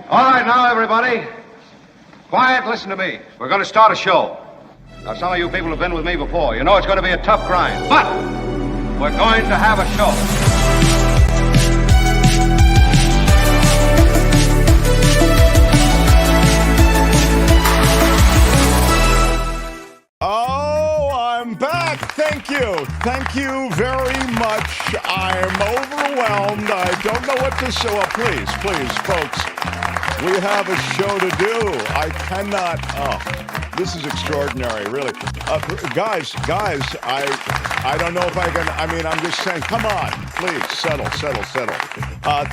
All right, now, everybody. Quiet, listen to me. We're going to start a show. Now, some of you people have been with me before. You know it's going to be a tough grind, but we're going to have a show. Thank you. Thank you very much. I'm overwhelmed. I don't know what to say. Well, please, folks, we have a show to do. I cannot. Oh, this is extraordinary, really. Guys, I don't know if I can. I mean, I'm just saying, come on, please, settle.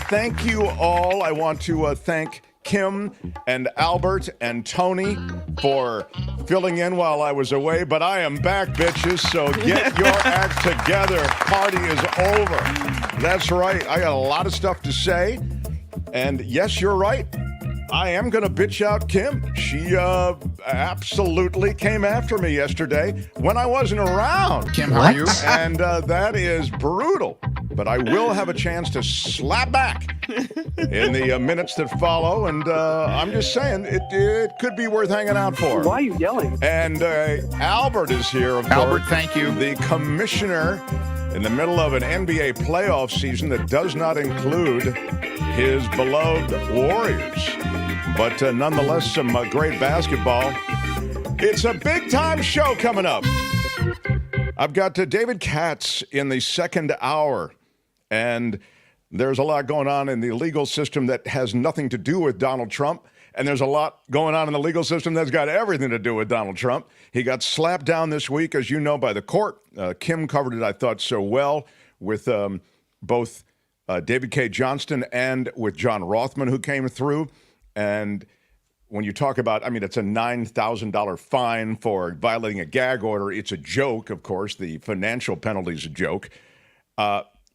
Thank you all. I want to thank Kim and Albert and Tony for filling in while I was away, but I am back, bitches, so get your act together. Party is over. That's right. I got a lot of stuff to say, and yes, you're right. I am going to bitch out Kim. She absolutely came after me yesterday when I wasn't around. Kim, how are you? And that is brutal. But I will have a chance to slap back in the minutes that follow. And I'm just saying, it could be worth hanging out for. Why are you yelling? And Albert is here, of Albert, course. thank you. The commissioner in the middle of an NBA playoff season that does not include his beloved Warriors. But nonetheless, some great basketball. It's a big-time show coming up. I've got David Katz in the second hour. And there's a lot going on in the legal system that has nothing to do with Donald Trump. And there's a lot going on in the legal system that's got everything to do with Donald Trump. He got slapped down this week, as you know, by the court. Kim covered it, I thought, so well with both David K. Johnston and with John Rothman, who came through. And when you talk about, I mean, it's a $9,000 fine for violating a gag order. It's a joke, of course. The financial penalty is a joke.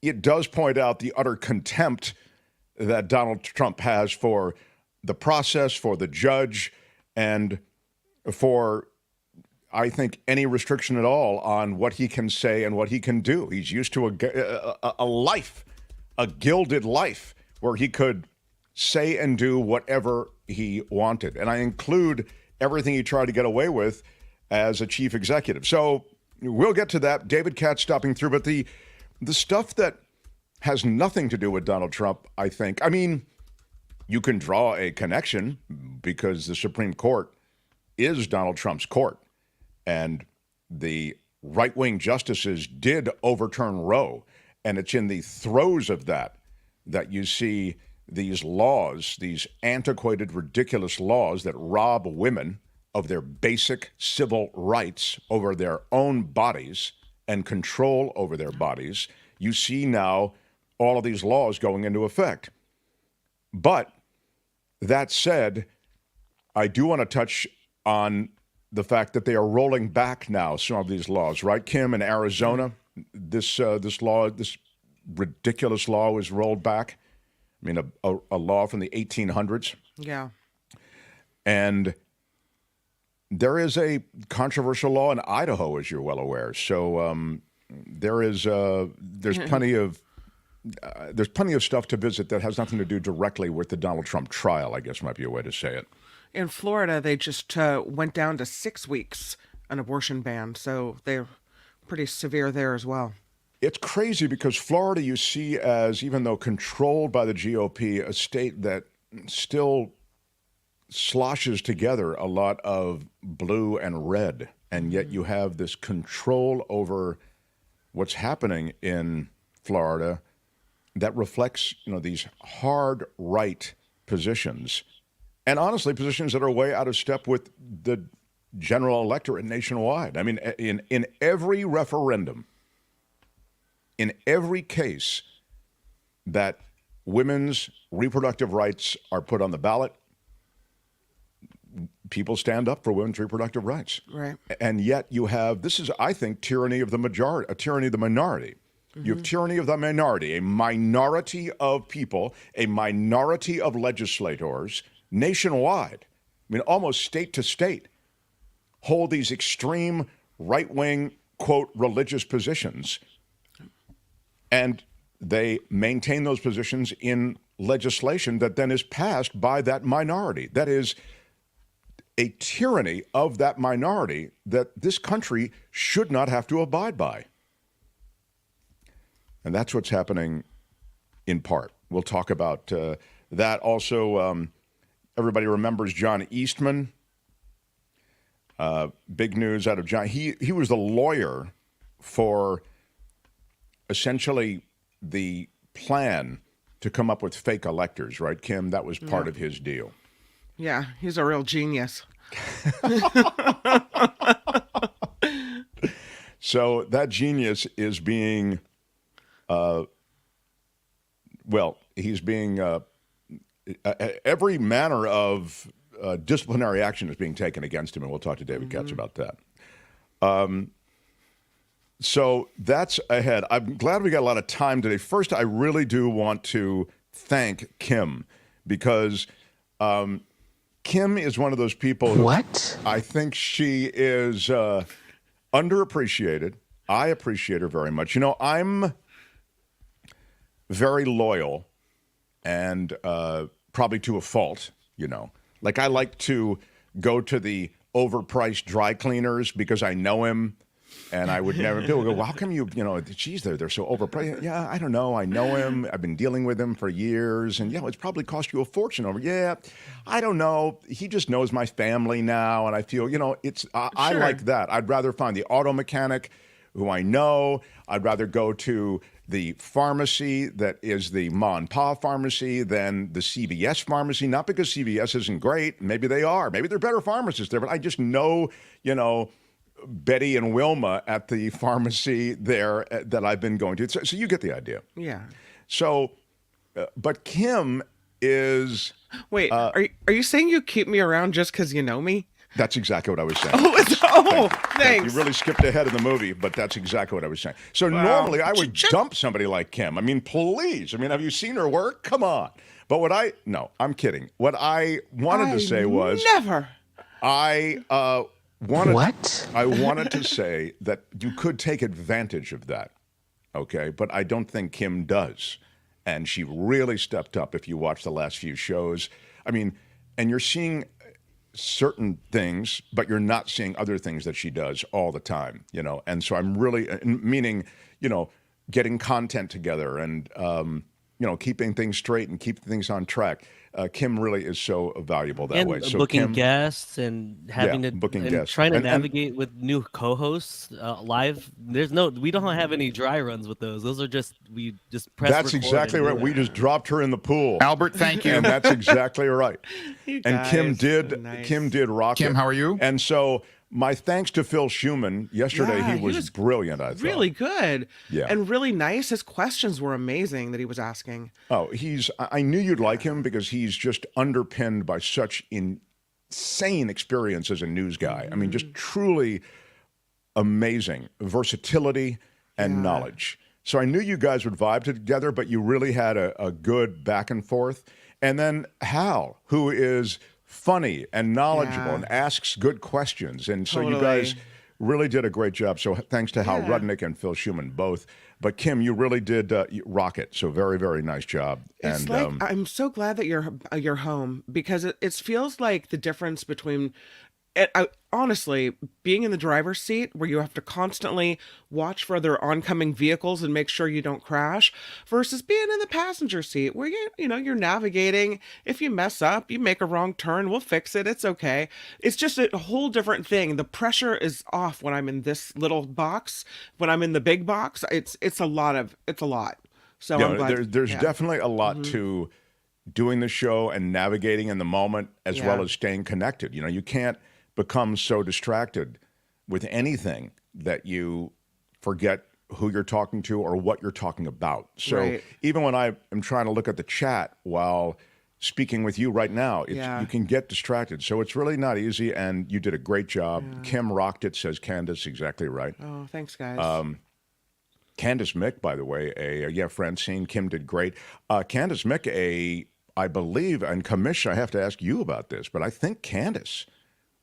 It does point out the utter contempt that Donald Trump has for the process, for the judge, and for, I think, any restriction at all on what he can say and what he can do. He's used to a life, a gilded life, where he could say and do whatever he wanted. And I include everything he tried to get away with as a chief executive. So we'll get to that. David Katz stopping through. But the stuff that has nothing to do with Donald Trump, I think, I mean, you can draw a connection because the Supreme Court is Donald Trump's court. And the right-wing justices did overturn Roe. And it's in the throes of that you see these laws, these antiquated, ridiculous laws that rob women of their basic civil rights over their own bodies and control over their bodies. You see now all of these laws going into effect. But that said, I do want to touch on the fact that they are rolling back now some of these laws, right, Kim? In Arizona, this ridiculous law was rolled back. I mean, a law from the 1800s. Yeah. And there is a controversial law in Idaho, as you're well aware. So there's plenty of stuff to visit that has nothing to do directly with the Donald Trump trial, I guess might be a way to say it. In Florida, they just went down to 6 weeks, an abortion ban. So they're pretty severe there as well. It's crazy because Florida you see as, even though controlled by the GOP, a state that still sloshes together a lot of blue and red. And yet you have this control over what's happening in Florida that reflects, these hard right positions. And honestly, positions that are way out of step with the general electorate nationwide. I mean, in every referendum, in every case that women's reproductive rights are put on the ballot, people stand up for women's reproductive rights. Right. And yet you have, this is, I think, tyranny of the majority, a tyranny of the minority. Mm-hmm. You have tyranny of the minority, a minority of people, a minority of legislators nationwide, I mean, almost state to state, hold these extreme right-wing, quote, religious positions. And they maintain those positions in legislation that then is passed by that minority. That is a tyranny of that minority that this country should not have to abide by. And that's what's happening in part. We'll talk about that. Also, everybody remembers John Eastman. Big news out of John. He was the lawyer for essentially the plan to come up with fake electors, right, Kim? That was part of his deal. Yeah, he's a real genius. So that genius is being, he's being, every manner of disciplinary action is being taken against him, and we'll talk to David Katz about that. So that's ahead. I'm glad we got a lot of time today. First, I really do want to thank Kim, because Kim is one of those people who I think she is underappreciated. I appreciate her very much. You know, I'm very loyal, and probably to a fault, you know. Like, I like to go to the overpriced dry cleaners because I know him, and I would never, people go, well, how come geez, they're so overpriced. Yeah, I don't know. I know him. I've been dealing with him for years, and it's probably cost you a fortune over. Yeah, I don't know. He just knows my family now, and I feel, I like that. I'd rather find the auto mechanic who I know. I'd rather go to the pharmacy that is the ma and pa pharmacy than the CVS pharmacy. Not because CVS isn't great. Maybe they are. Maybe they're better pharmacists there, but I just know, Betty and Wilma at the pharmacy there that I've been going to. So you get the idea. Yeah. So, but Kim is... Wait, are you saying you keep me around just because you know me? That's exactly what I was saying. Thanks. You really skipped ahead of the movie, but that's exactly what I was saying. So normally I would dump somebody like Kim. I mean, please. I mean, have you seen her work? Come on. But no, I'm kidding. What I wanted to say was... Never. I wanted to say that you could take advantage of that, okay? But I don't think Kim does. And she really stepped up if you watch the last few shows. I mean, and you're seeing certain things, but you're not seeing other things that she does all the time, And so I'm really, meaning, getting content together and, keeping things straight and keeping things on track. Kim really is so valuable that way. So booking guests and having trying to navigate with new co-hosts live. We don't have any dry runs with those. Those are we just press. That's exactly right. We just dropped her in the pool. Albert, thank you. And that's exactly right. And Kim did rock it. Kim, how are you? And so my thanks to Phil Schumann. Yesterday he was brilliant, I thought. Really good. Yeah. And really nice. His questions were amazing that he was asking. Oh, I knew you'd like him because he's just underpinned by such insane experience as a news guy. I mean, just truly amazing versatility and knowledge. So I knew you guys would vibe together, but you really had a good back and forth. And then Hal, who is funny and knowledgeable and asks good questions. And so you guys really did a great job. So thanks to Hal Rudnick and Phil Schumann both. But Kim, you really did rock it. So very, very nice job. It's I'm so glad that you're home, because it feels like the difference between... honestly, being in the driver's seat where you have to constantly watch for other oncoming vehicles and make sure you don't crash, versus being in the passenger seat where you're navigating. If you mess up, you make a wrong turn, we'll fix it. It's okay. It's just a whole different thing. The pressure is off when I'm in this little box. When I'm in the big box, it's a lot. So I'm glad, there's definitely a lot to doing the show and navigating in the moment, as well as staying connected. You can't become so distracted with anything that you forget who you're talking to or what you're talking about. So even when I am trying to look at the chat while speaking with you right now, you can get distracted. So it's really not easy, and you did a great job. Kim rocked it, says Candace. Exactly right. Oh, thanks, guys. Candace Mick, by the way, Francine, Kim did great. Candace Mick, I believe, and Kamish, I have to ask you about this, but I think Candace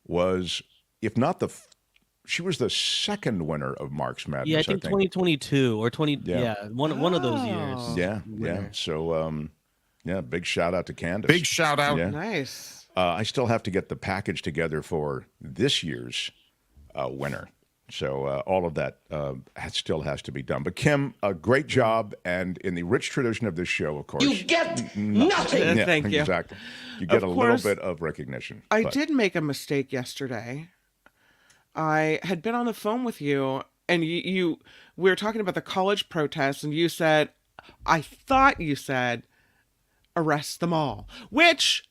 was, if not she was the second winner of Mark's Madness. Yeah, I think 2022 or 20. Yeah, one of those years. Yeah. So Yeah, big shout out to Candace. Big shout out. Yeah. Nice. I still have to get the package together for this year's winner. So all of that still has to be done. But Kim, a great job. And in the rich tradition of this show, of course. You get nothing. Yeah, Thank you. Exactly. You get Of a course, little bit of recognition. I did make a mistake yesterday. I had been on the phone with you, and we were talking about the college protests, and you said, I thought you said, arrest them all, which,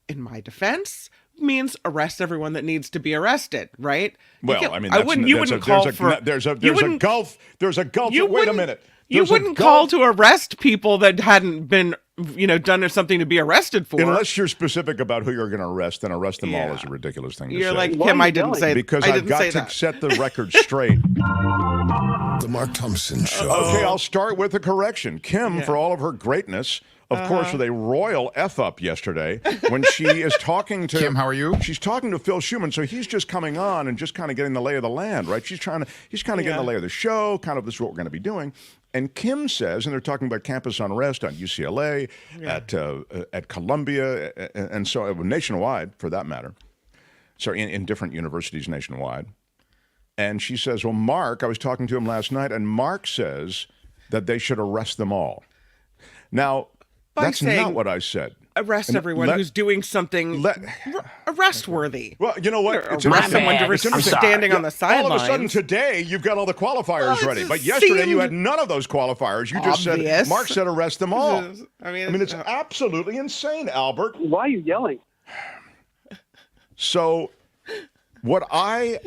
in my defense, means arrest everyone that needs to be arrested, right? Well, I mean, you wouldn't call for. There's a gulf. There's a gulf. Wait a minute. You wouldn't call to arrest people that hadn't been, done something to be arrested for. Unless you're specific about who you're going to arrest, then arrest them all is a ridiculous thing to say. You're like, Kim, I didn't say that. Because I've got to set the record straight. The Mark Thompson Show. Okay, I'll start with a correction. Kim, for all of her greatness, of course, with a royal F-up yesterday, when she is talking to... Kim, how are you? She's talking to Phil Schumann, so he's just coming on and just kind of getting the lay of the land, right? He's kind of getting the lay of the show, kind of this is what we're going to be doing. And Kim says, and they're talking about campus unrest on UCLA, at Columbia, and so nationwide, for that matter. So in different universities nationwide. And she says, well, Mark, I was talking to him last night, and Mark says that they should arrest them all. Now, that's not what I said. Arrest everyone who's doing something arrest-worthy. Well, you know what? Arrest someone standing on the sidelines. All of a sudden today, you've got all the qualifiers ready. But yesterday, you had none of those qualifiers. You just said, Mark said arrest them all. I mean, it's absolutely insane, Albert. Why are you yelling? So what I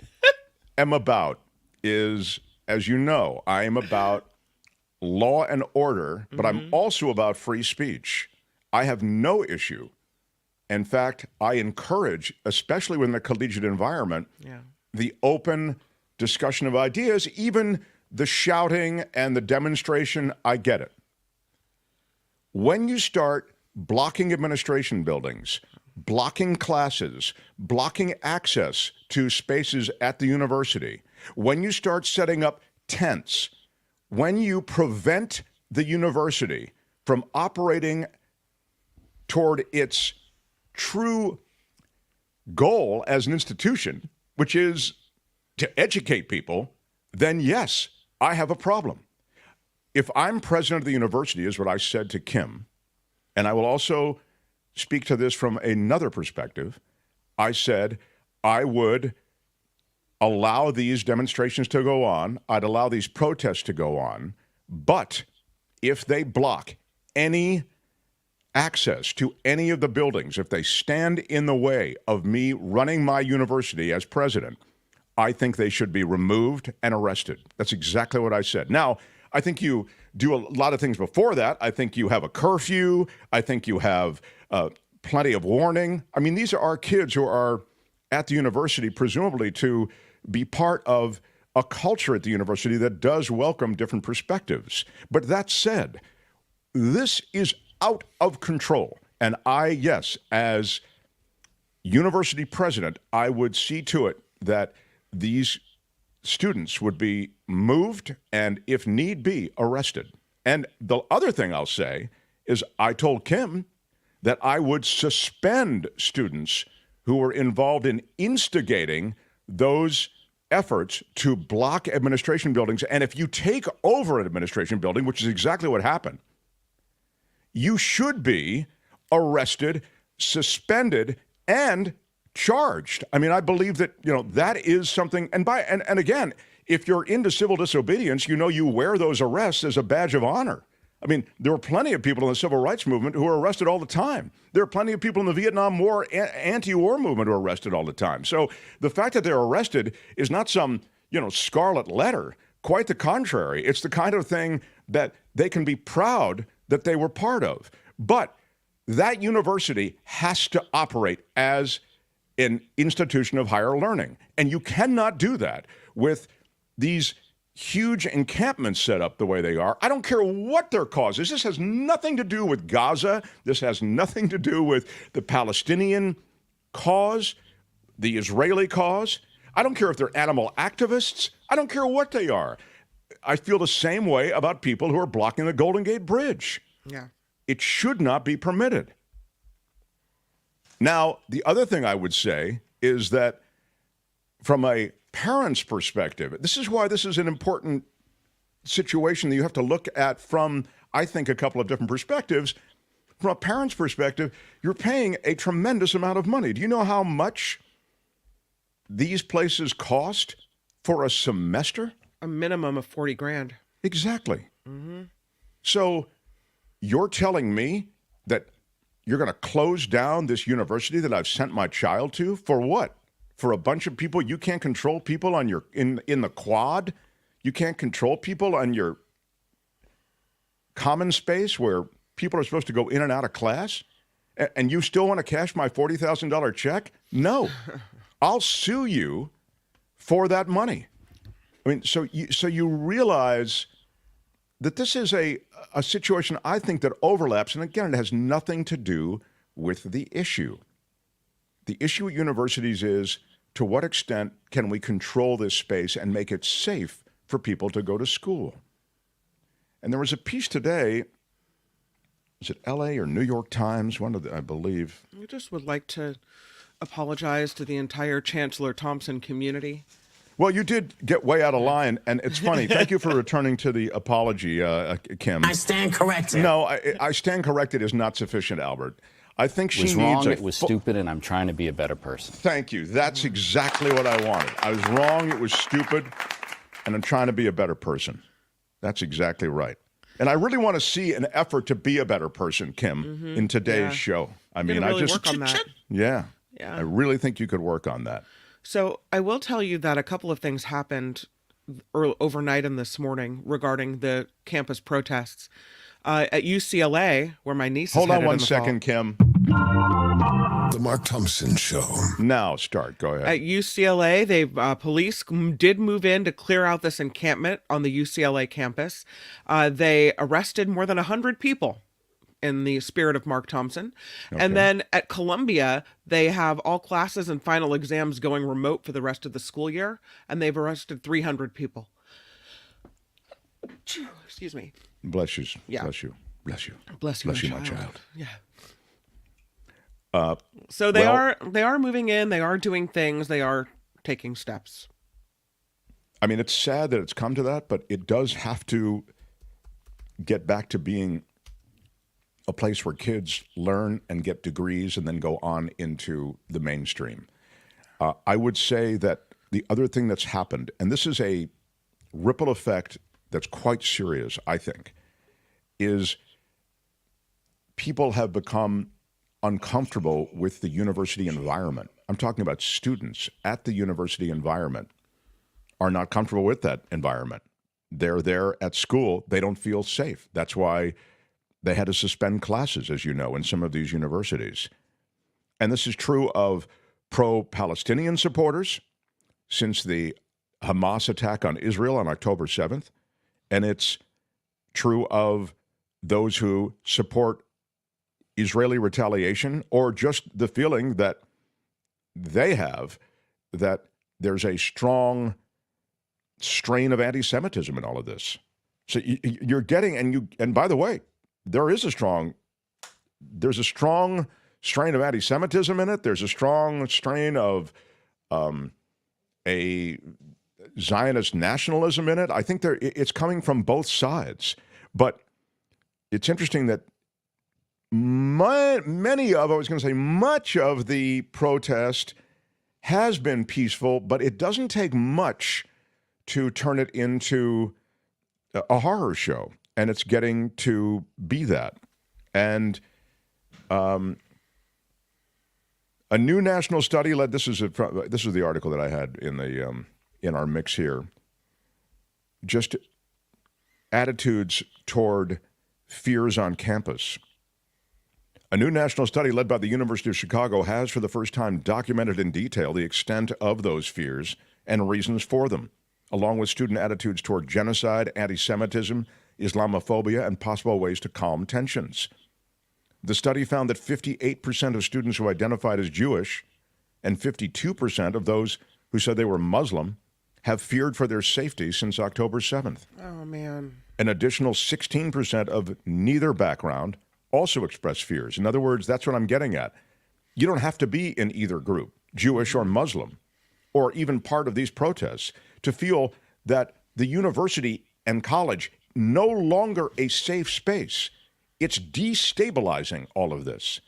am about is, as you know, I am about law and order, but I'm also about free speech. I have no issue. In fact, I encourage, especially in the collegiate environment, the open discussion of ideas, even the shouting and the demonstration. I get it. When you start blocking administration buildings, blocking classes, blocking access to spaces at the university, when you start setting up tents, when you prevent the university from operating toward its true goal as an institution, which is to educate people, then yes, I have a problem. If I'm president of the university, is what I said to Kim, and I will also speak to this from another perspective, I said I would allow these demonstrations to go on, I'd allow these protests to go on, but if they block any access to any of the buildings, if they stand in the way of me running my university as president, I think they should be removed and arrested. That's exactly what I said. Now, I think you do a lot of things before that. I think you have a curfew. I think you have plenty of warning. I mean, these are our kids who are at the university, presumably to be part of a culture at the university that does welcome different perspectives. But that said, this is out of control. And I, yes, as university president, I would see to it that these students would be moved and, if need be, arrested. And the other thing I'll say is I told Kim that I would suspend students who were involved in instigating those efforts to block administration buildings. And if you take over an administration building, which is exactly what happened, you should be arrested, suspended, and charged. I mean, I believe that, that is something, and again, if you're into civil disobedience, you wear those arrests as a badge of honor. I mean, there were plenty of people in the civil rights movement who were arrested all the time. There are plenty of people in the Vietnam War anti-war movement who are arrested all the time. So the fact that they're arrested is not some, scarlet letter. Quite the contrary. It's the kind of thing that they can be proud that they were part of. But that university has to operate as an institution of higher learning. And you cannot do that with these huge encampments set up the way they are. I don't care what their cause is. This has nothing to do with Gaza. This has nothing to do with the Palestinian cause, the Israeli cause. I don't care if they're animal activists. I don't care what they are. I feel the same way about people who are blocking the Golden Gate Bridge. Yeah. It should not be permitted. Now, the other thing I would say is that from a parent's perspective, this is why this is an important situation that you have to look at from, I think, a couple of different perspectives. From a parent's perspective, you're paying a tremendous amount of money. Do you know how much these places cost for a semester? A minimum of $40,000. Exactly. So you're telling me that you're going to close down this university that I've sent my child to for what? For a bunch of people? You can't control people on your in the quad? You can't control people on your common space where people are supposed to go in and out of class? And you still want to cash my $40,000 check? No. I'll sue you for that money. I mean, so you realize that this is a situation, I think, that overlaps. And again, it has nothing to do with the issue. The issue at universities is, to what extent can we control this space and make it safe for people to go to school? And there was a piece today, is it LA or New York Times? One of the, I believe. I just would like to apologize to the entire Chancellor Thompson community. Well, you did get way out of line, and it's funny. Thank you for returning to the apology, Kim. I stand corrected. No, I stand corrected is not sufficient, Albert. I think she was needs wrong, it was stupid, and I'm trying to be a better person. Thank you. That's exactly what I wanted. I was wrong, it was stupid, and I'm trying to be a better person. That's exactly right. And I really want to see an effort to be a better person, Kim, in today's show. I mean, really I just work on that. Yeah. I really think you could work on that. So I will tell you that a couple of things happened overnight and this morning regarding the campus protests. At UCLA, where my niece is Hold on headed one in the second, fall. Kim. The Mark Thompson Show. Now start. Go ahead. At UCLA, they police did move in to clear out this encampment on the UCLA campus. They arrested more than 100 people in the spirit of Mark Thompson. Okay. And then at Columbia, they have all classes and final exams going remote for the rest of the school year, and they've arrested 300 people. Excuse me. Bless you. Yeah. Bless you. Bless you. Bless you, Bless you, my child. Yeah. So they are moving in. They are doing things. They are taking steps. I mean, it's sad that it's come to that, but it does have to get back to being a place where kids learn and get degrees and then go on into the mainstream. I would say that the other thing that's happened, and this is a ripple effect that's quite serious, I think, is people have become uncomfortable with the university environment. I'm talking about students at the university environment are not comfortable with that environment. They're there at school. They don't feel safe. That's why they had to suspend classes, as you know, in some of these universities. And this is true of pro-Palestinian supporters since the Hamas attack on Israel on October 7th. And it's true of those who support Israeli retaliation, or just the feeling that they have that there's a strong strain of anti-Semitism in all of this. So you're getting, and by the way, there's a strong strain of anti-Semitism in it. There's a strong strain of a Zionist nationalism in it. I think it's coming from both sides. But it's interesting that much of the protest has been peaceful, but it doesn't take much to turn it into a horror show. And it's getting to be that. And a new national study led, this is the article that I had in our mix here, just attitudes toward fears on campus. A new national study led by the University of Chicago has for the first time documented in detail the extent of those fears and reasons for them, along with student attitudes toward genocide, anti-Semitism, Islamophobia, and possible ways to calm tensions. The study found that 58% of students who identified as Jewish and 52% of those who said they were Muslim have feared for their safety since October 7th. Oh, man. An additional 16% of neither background also expressed fears. In other words, that's what I'm getting at. You don't have to be in either group, Jewish or Muslim, or even part of these protests, to feel that the university and college no longer a safe space. It's destabilizing all of this.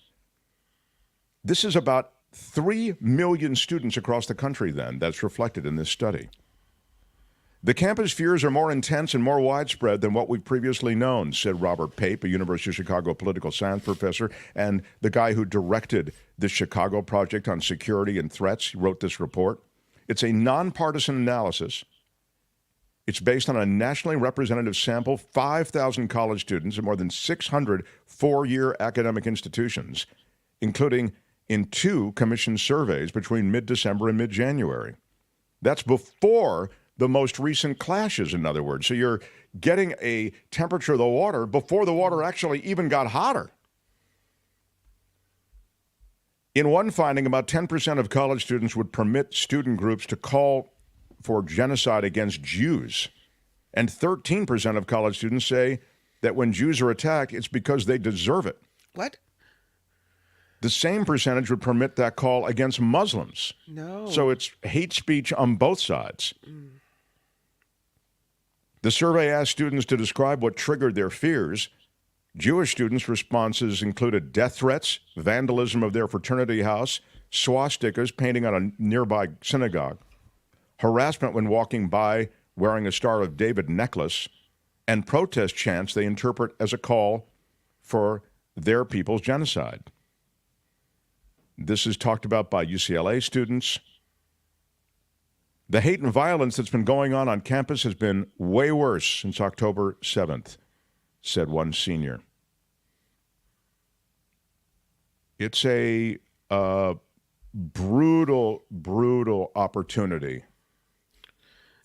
This is about 3 million students across the country, then, that's reflected in this study. The campus fears are more intense and more widespread than what we've previously known, said Robert Pape, a University of Chicago political science professor and the guy who directed the Chicago Project on Security and Threats. He wrote this report. It's a nonpartisan analysis. It's based on a nationally representative sample, 5,000 college students at more than 600 four-year academic institutions, including in 2 commissioned surveys between mid-December and mid-January. That's before the most recent clashes, in other words. So you're getting a temperature of the water before the water actually even got hotter. In one finding, about 10% of college students would permit student groups to call for genocide against Jews. And 13% of college students say that when Jews are attacked, it's because they deserve it. What? The same percentage would permit that call against Muslims. No. So it's hate speech on both sides. The survey asked students to describe what triggered their fears. Jewish students' responses included death threats, vandalism of their fraternity house, swastikas painting on a nearby synagogue, harassment when walking by wearing a Star of David necklace, and protest chants they interpret as a call for their people's genocide. This is talked about by UCLA students. The hate and violence that's been going on campus has been way worse since October 7th, said one senior. It's a brutal, brutal opportunity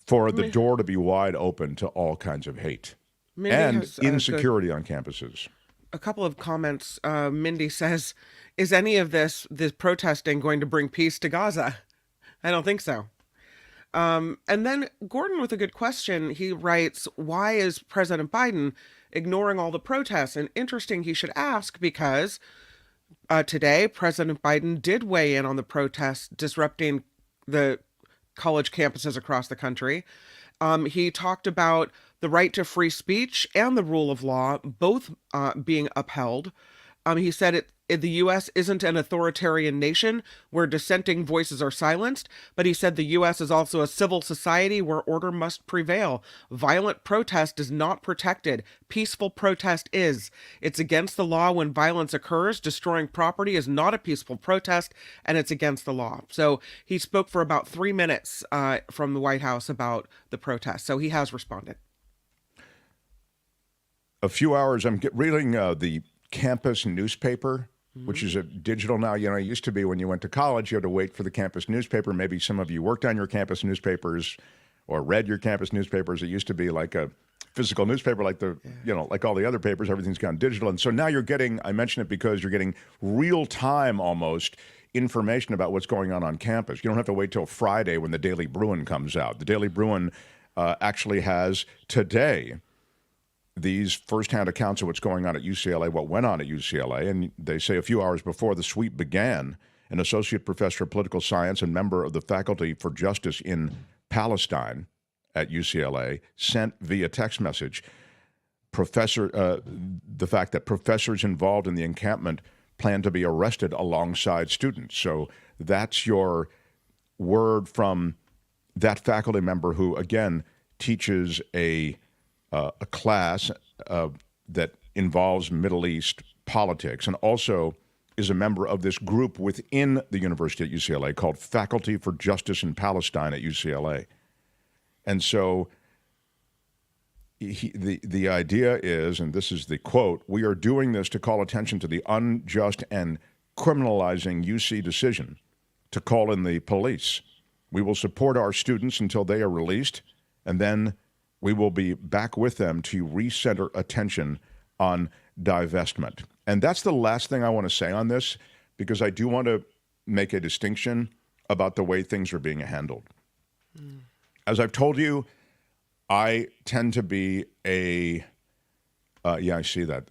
for the door to be wide open to all kinds of hate and insecurity on campuses. A couple of comments. Mindy says, is any of this protesting going to bring peace to Gaza? I don't think so. And then Gordon with a good question. He writes, why is President Biden ignoring all the protests? And interesting, he should ask, because today President Biden did weigh in on the protests disrupting the college campuses across the country. He talked about the right to free speech and the rule of law both being upheld. He said the U.S. isn't an authoritarian nation where dissenting voices are silenced, but he said the U.S. is also a civil society where order must prevail. Violent protest is not protected. Peaceful protest is. It's against the law when violence occurs. Destroying property is not a peaceful protest, and it's against the law. So he spoke for about 3 minutes from the White House about the protest. So he has responded. A few hours, I'm reading the campus newspaper, which is a digital now. You know, it used to be when you went to college, you had to wait for the campus newspaper. Maybe some of you worked on your campus newspapers or read your campus newspapers. It used to be like a physical newspaper, like like all the other papers. Everything's gone digital. And so now you're getting, I mention it because you're getting real time almost information about what's going on campus. You don't have to wait till Friday when the Daily Bruin comes out. The Daily Bruin actually has today these firsthand accounts of what's going on at UCLA, what went on at UCLA. And they say a few hours before the sweep began, an associate professor of political science and member of the Faculty for Justice in Palestine at UCLA sent via text message the fact that professors involved in the encampment plan to be arrested alongside students. So that's your word from that faculty member who, again, teaches a class that involves Middle East politics and also is a member of this group within the university at UCLA called Faculty for Justice in Palestine at UCLA. And so the idea is, and this is the quote, "We are doing this to call attention to the unjust and criminalizing UC decision to call in the police. We will support our students until they are released, and then we will be back with them to recenter attention on divestment." And that's the last thing I want to say on this, because I do want to make a distinction about the way things are being handled. As I've told you, I tend to be a Yeah, I see that.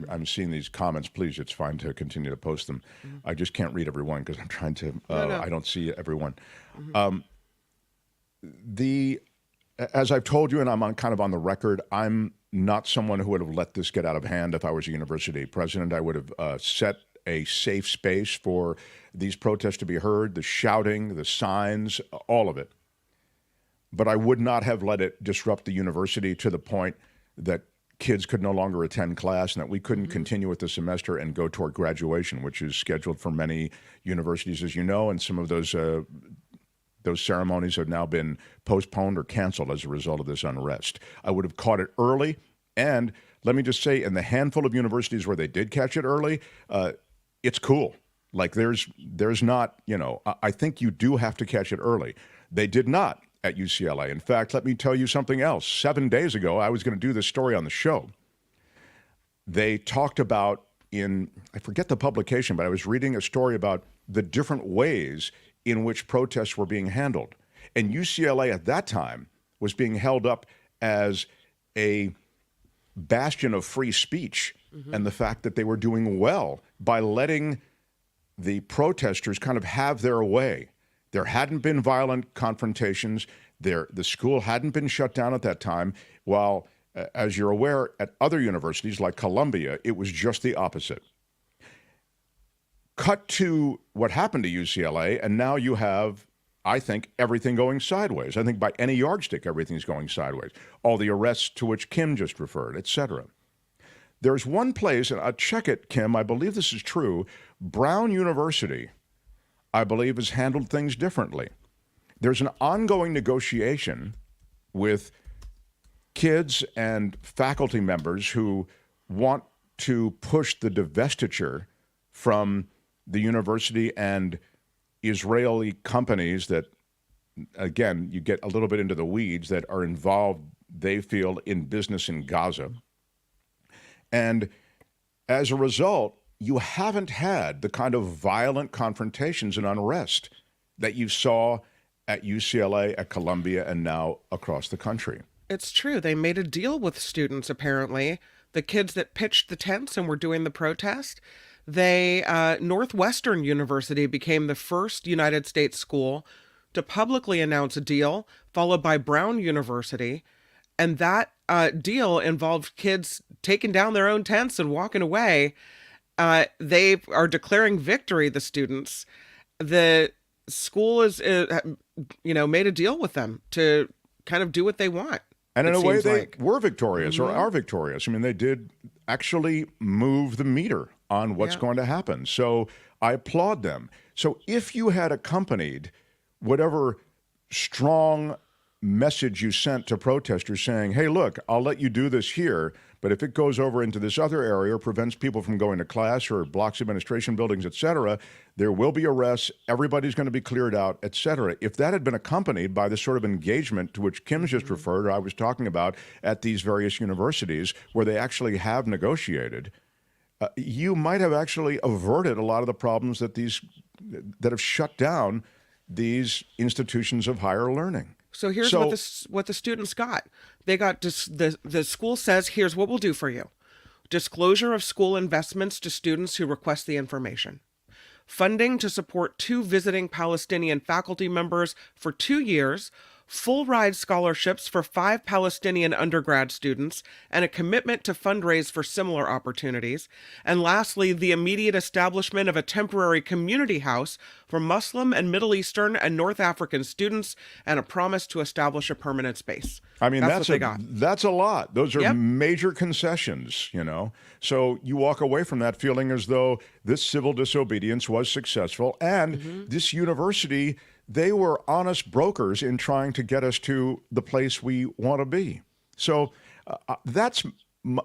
I'm seeing these comments. Please, it's fine to continue to post them. I just can't read everyone because I'm trying to. No. I don't see everyone. As I've told you, and I'm kind of on the record, I'm not someone who would have let this get out of hand. If I was a university president, I would have set a safe space for these protests to be heard, the shouting, the signs, all of it. But I would not have let it disrupt the university to the point that kids could no longer attend class and that we couldn't continue with the semester and go toward graduation, which is scheduled for many universities, as you know, and some of those ceremonies have now been postponed or canceled as a result of this unrest. I would have caught it early, and let me just say, in the handful of universities where they did catch it early, it's cool. Like there's not, I think you do have to catch it early. They did not at UCLA. In fact, let me tell you something else. 7 days ago, I was going to do this story on the show. They talked about I forget the publication, but I was reading a story about the different ways in which protests were being handled. And UCLA at that time was being held up as a bastion of free speech and the fact that they were doing well by letting the protesters kind of have their way. There hadn't been violent confrontations. The school hadn't been shut down at that time, while, as you're aware, at other universities like Columbia, it was just the opposite. Cut to what happened to UCLA, and now you have, I think, everything going sideways. I think by any yardstick, everything's going sideways. All the arrests to which Kim just referred, et cetera. There's one place, and I'll check it, Kim, I believe this is true, Brown University, I believe, has handled things differently. There's an ongoing negotiation with kids and faculty members who want to push the divestiture from the university and Israeli companies that, again, you get a little bit into the weeds, that are involved, they feel, in business in Gaza. And as a result, you haven't had the kind of violent confrontations and unrest that you saw at UCLA, at Columbia, and now across the country. It's true. They made a deal with students, apparently. The kids that pitched the tents and were doing the protest, Northwestern University became the first United States school to publicly announce a deal, followed by Brown University. And that deal involved kids taking down their own tents and walking away. They are declaring victory, the students. The school is, made a deal with them to kind of do what they want. And in a way, they were victorious or are victorious. I mean, they did actually move the meter on what's going to happen. So I applaud them. So if you had accompanied whatever strong message you sent to protesters saying, hey, look, I'll let you do this here, but if it goes over into this other area or prevents people from going to class or blocks administration buildings, et cetera, there will be arrests, everybody's going to be cleared out, et cetera. If that had been accompanied by the sort of engagement to which Kim's just referred, or I was talking about at these various universities where they actually have negotiated, you might have actually averted a lot of the problems that have shut down these institutions of higher learning. So here's what the students got. They got the school says, here's what we'll do for you. Disclosure of school investments to students who request the information. Funding to support 2 visiting Palestinian faculty members for 2 years, full ride scholarships for 5 Palestinian undergrad students, and a commitment to fundraise for similar opportunities. And lastly, the immediate establishment of a temporary community house for Muslim and Middle Eastern and North African students, and a promise to establish a permanent space. I mean, that's a lot. Those are major concessions, So you walk away from that feeling as though this civil disobedience was successful, and this university, they were honest brokers in trying to get us to the place we want to be. So that's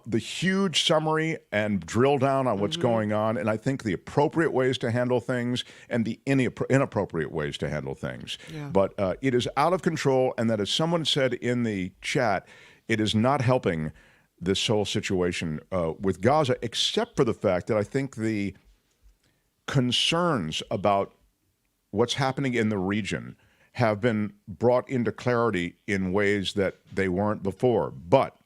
the huge summary and drill down on what's going on, and I think the appropriate ways to handle things and the inappropriate ways to handle things. Yeah. But it is out of control, and that, as someone said in the chat, it is not helping this whole situation with Gaza, except for the fact that I think the concerns about what's happening in the region have been brought into clarity in ways that they weren't before. But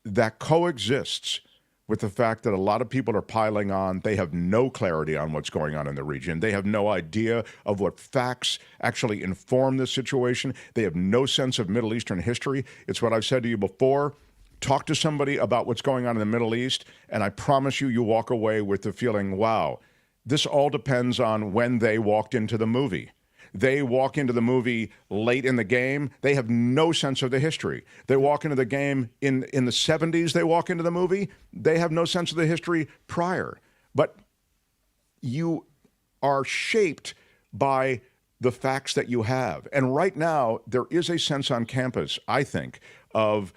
that coexists with the fact that a lot of people are piling on. They have no clarity on what's going on in the region. They have no idea of what facts actually inform this situation. They have no sense of Middle Eastern history. It's what I've said to you before. Talk to somebody about what's going on in the Middle East, and I promise you, you walk away with the feeling, wow, this all depends on when they walked into the movie. They walk into the movie late in the game. They have no sense of the history. They walk into the game in the 70s. They walk into the movie. They have no sense of the history prior. But you are shaped by the facts that you have. And right now, there is a sense on campus, I think, of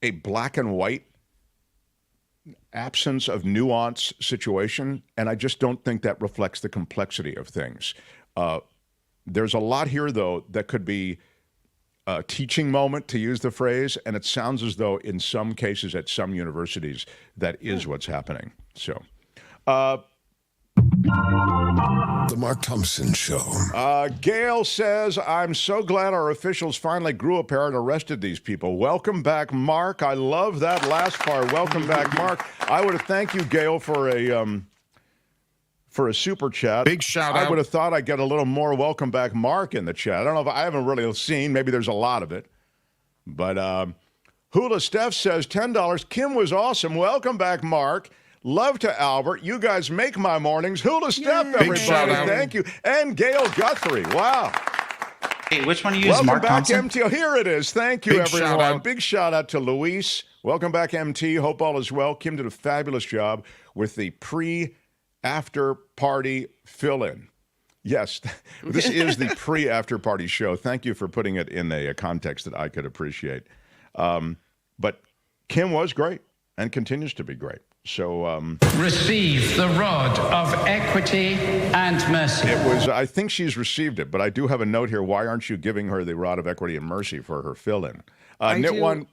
a black and white absence of nuance situation, and I just don't think that reflects the complexity of things. There's a lot here, though, that could be a teaching moment, to use the phrase, and it sounds as though in some cases at some universities that is what's happening. So, The Mark Thompson Show. Gail says, I'm so glad our officials finally grew a pair and arrested these people. Welcome back, Mark. I love that last part. Welcome back, Mark. I would have thanked you, Gail, for a super chat. Big shout out. I would have thought I'd get a little more welcome back, Mark, in the chat. I don't know if I haven't really seen. Maybe there's a lot of it. But Hula Steph says, $10. Kim was awesome. Welcome back, Mark. Love to Albert. You guys make my mornings. Hula Steph, everybody. Thank you. And Gail Guthrie. Wow. Hey, which one do you use, Welcome Mark back, Thompson? MT. Here it is. Thank you, Big everyone. shout out. Big shout out to Luis. Welcome back, MT. Hope all is well. Kim did a fabulous job with the pre-after party fill-in. Yes, this is the pre-after party show. Thank you for putting it in a context that I could appreciate. But Kim was great and continues to be great. So receive the rod of equity and mercy. it was. I think she's received it, but I do have a note here. Why aren't you giving her the rod of equity and mercy for her fill-in? I do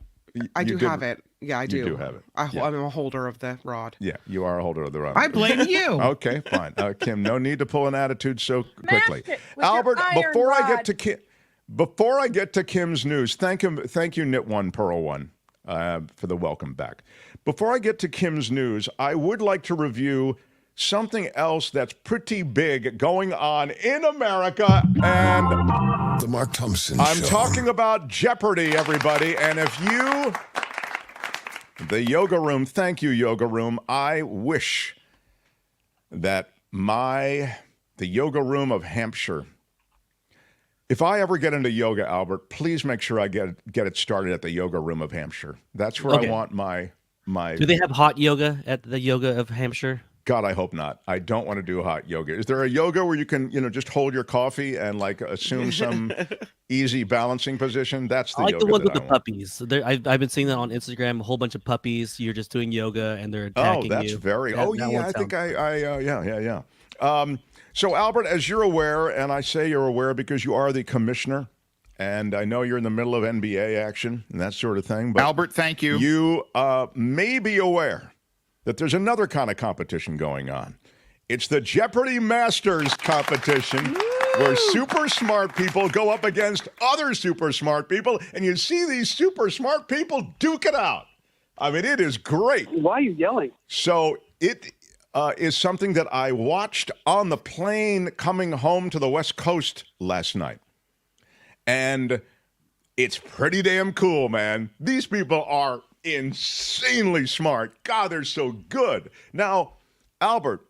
did have it. Yeah, I do. You do have it. I'm a holder of the rod. Yeah, you are a holder of the rod. I blame you. Okay, fine. Kim, no need to pull an attitude so quickly. Smash it with Albert, your iron before I rod. get to Kim's news, thank you, Knit One, Pearl One, for the welcome back. Before I get to Kim's news, I would like to review something else that's pretty big going on in America, and The Mark Thompson I'm Show. talking about Jeopardy, everybody. And if you, the Yoga Room, thank you, Yoga Room. I wish that the Yoga Room of Hampshire, if I ever get into yoga, Albert, please make sure I get it started at the Yoga Room of Hampshire. That's where I want my. Do they have hot yoga at the Yoga of Hampshire? God, I hope not. I don't want to do hot yoga. Is there a yoga where you can, just hold your coffee and assume some easy balancing position? That's the I like yoga the ones that with the puppies. I've been seeing that on Instagram. A whole bunch of puppies. You're just doing yoga and they're attacking you. Oh, that's very. That Oh, yeah. one I think sounds- yeah. So, Albert, as you're aware, and I say you're aware because you are the commissioner, and I know you're in the middle of NBA action and that sort of thing. But Albert, thank you. You may be aware that there's another kind of competition going on. It's the Jeopardy Masters competition, where super smart people go up against other super smart people, and you see these super smart people duke it out. I mean, it is great. Why are you yelling? So it is something that I watched on the plane coming home to the West Coast last night. And it's pretty damn cool, man. These people are insanely smart. God, they're so good. Now, Albert,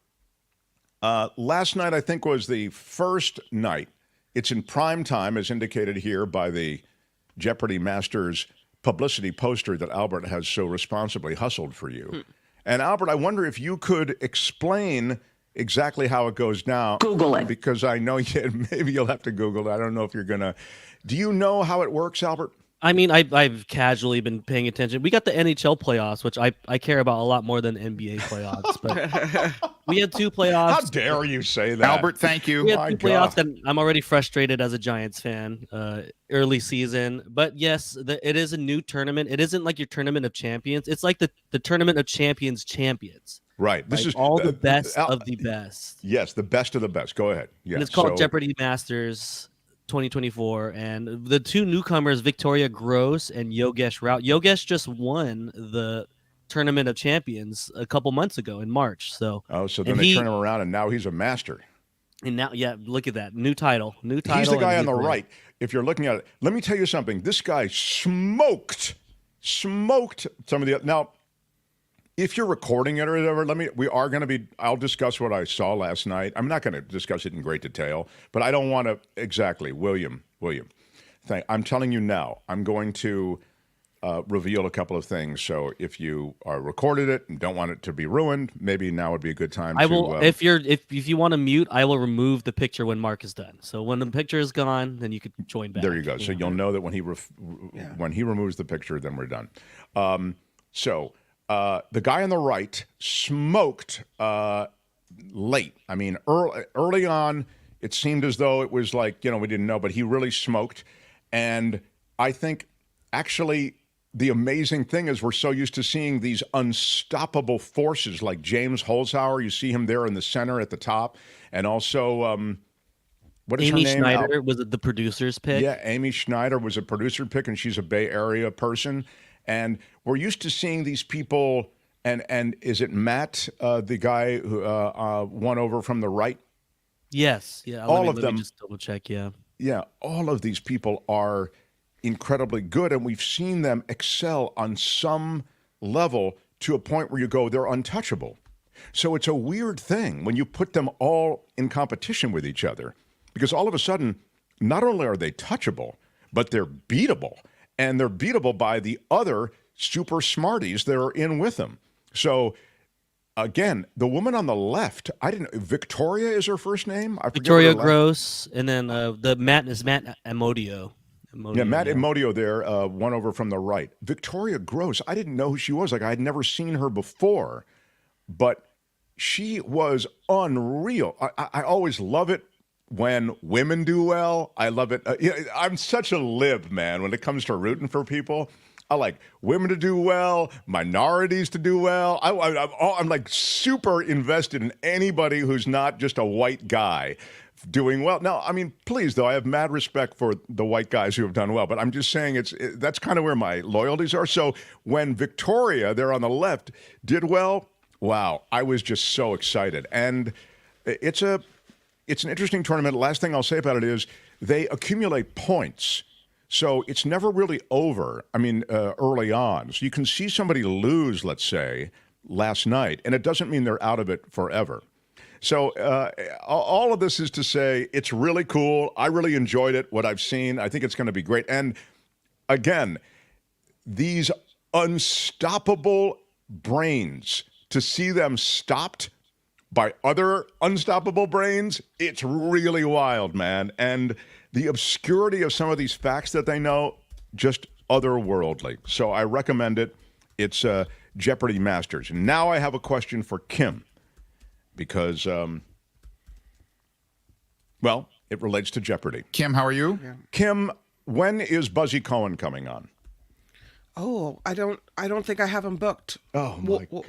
last night I think was the first night. It's in prime time, as indicated here by the Jeopardy Masters publicity poster that Albert has so responsibly hustled for you. And Albert, I wonder if you could explain exactly how it goes down. Google it. Because I know maybe you'll have to Google it. I don't know if you're going to. Do you know how it works, Albert? I mean, I've casually been paying attention. We got the NHL playoffs, which I care about a lot more than NBA playoffs. But we had two playoffs. How dare you say that? Albert, thank you. We had two playoffs, and I'm already frustrated as a Giants fan. Early season, but yes, it is a new tournament. It isn't like your tournament of champions. It's like the tournament of champions. Right. This is all the best of the best. Yes, the best of the best. Go ahead. Yes. And it's called Jeopardy Masters. 2024, and the two newcomers, Victoria Gross and Yogesh Raut. Yogesh just won the Tournament of Champions a couple months ago in March. So so then they turn him around, and now he's a master. And now, yeah, look at that new title. He's the guy on the right. If you're looking at it, let me tell you something. This guy smoked some of the. Now, if you're recording it or whatever, I'll discuss what I saw last night. I'm not going to discuss it in great detail, but I don't want to exactly. William. I'm telling you now, I'm going to reveal a couple of things. So if you recorded it and don't want it to be ruined, maybe now would be a good time. I will. If you want to mute, I will remove the picture when Mark is done. So when the picture is gone, then you could join back. There you go. So you'll know that when he removes the picture, then we're done. The guy on the right smoked late. I mean, early on, it seemed as though it was like, we didn't know, but he really smoked. And I think actually the amazing thing is we're so used to seeing these unstoppable forces like James Holzhauer. You see him there in the center at the top. And also, what is Amy her name? Schneider was the producer's pick. Yeah, Amy Schneider was a producer pick, and she's a Bay Area person. And we're used to seeing these people, and is it Matt, the guy who won over from the right? Yes. Yeah. Let me just double check. Yeah. Yeah. All of these people are incredibly good, and we've seen them excel on some level to a point where you go, they're untouchable. So it's a weird thing when you put them all in competition with each other, because all of a sudden, not only are they touchable, but they're beatable. And they're beatable by the other super smarties that are in with them. So, again, the woman on the left, Victoria is her first name? Victoria Gross, and then Matt Amodio. Yeah, Matt Amodio there, one over from the right. Victoria Gross, I didn't know who she was. Like, I had never seen her before. But she was unreal. I always love it when women do well. I love it. I'm such a lib, man, when it comes to rooting for people. I like women to do well, minorities to do well. I'm like super invested in anybody who's not just a white guy doing well. Now, I mean, please, though, I have mad respect for the white guys who have done well, but I'm just saying that's kind of where my loyalties are. So when Victoria, there on the left, did well, wow, I was just so excited. And it's an interesting tournament. Last thing I'll say about it is they accumulate points. So it's never really over, early on. So you can see somebody lose, let's say, last night, and it doesn't mean they're out of it forever. So all of this is to say it's really cool. I really enjoyed it, what I've seen. I think it's going to be great. And again, these unstoppable brains, to see them stopped by other unstoppable brains, it's really wild, man. And the obscurity of some of these facts that they know, just otherworldly. So I recommend it. It's Jeopardy Masters. Now I have a question for Kim, because, it relates to Jeopardy. Kim, how are you? Yeah. Kim, when is Buzzy Cohen coming on? Oh, I don't think I have him booked. Oh my God.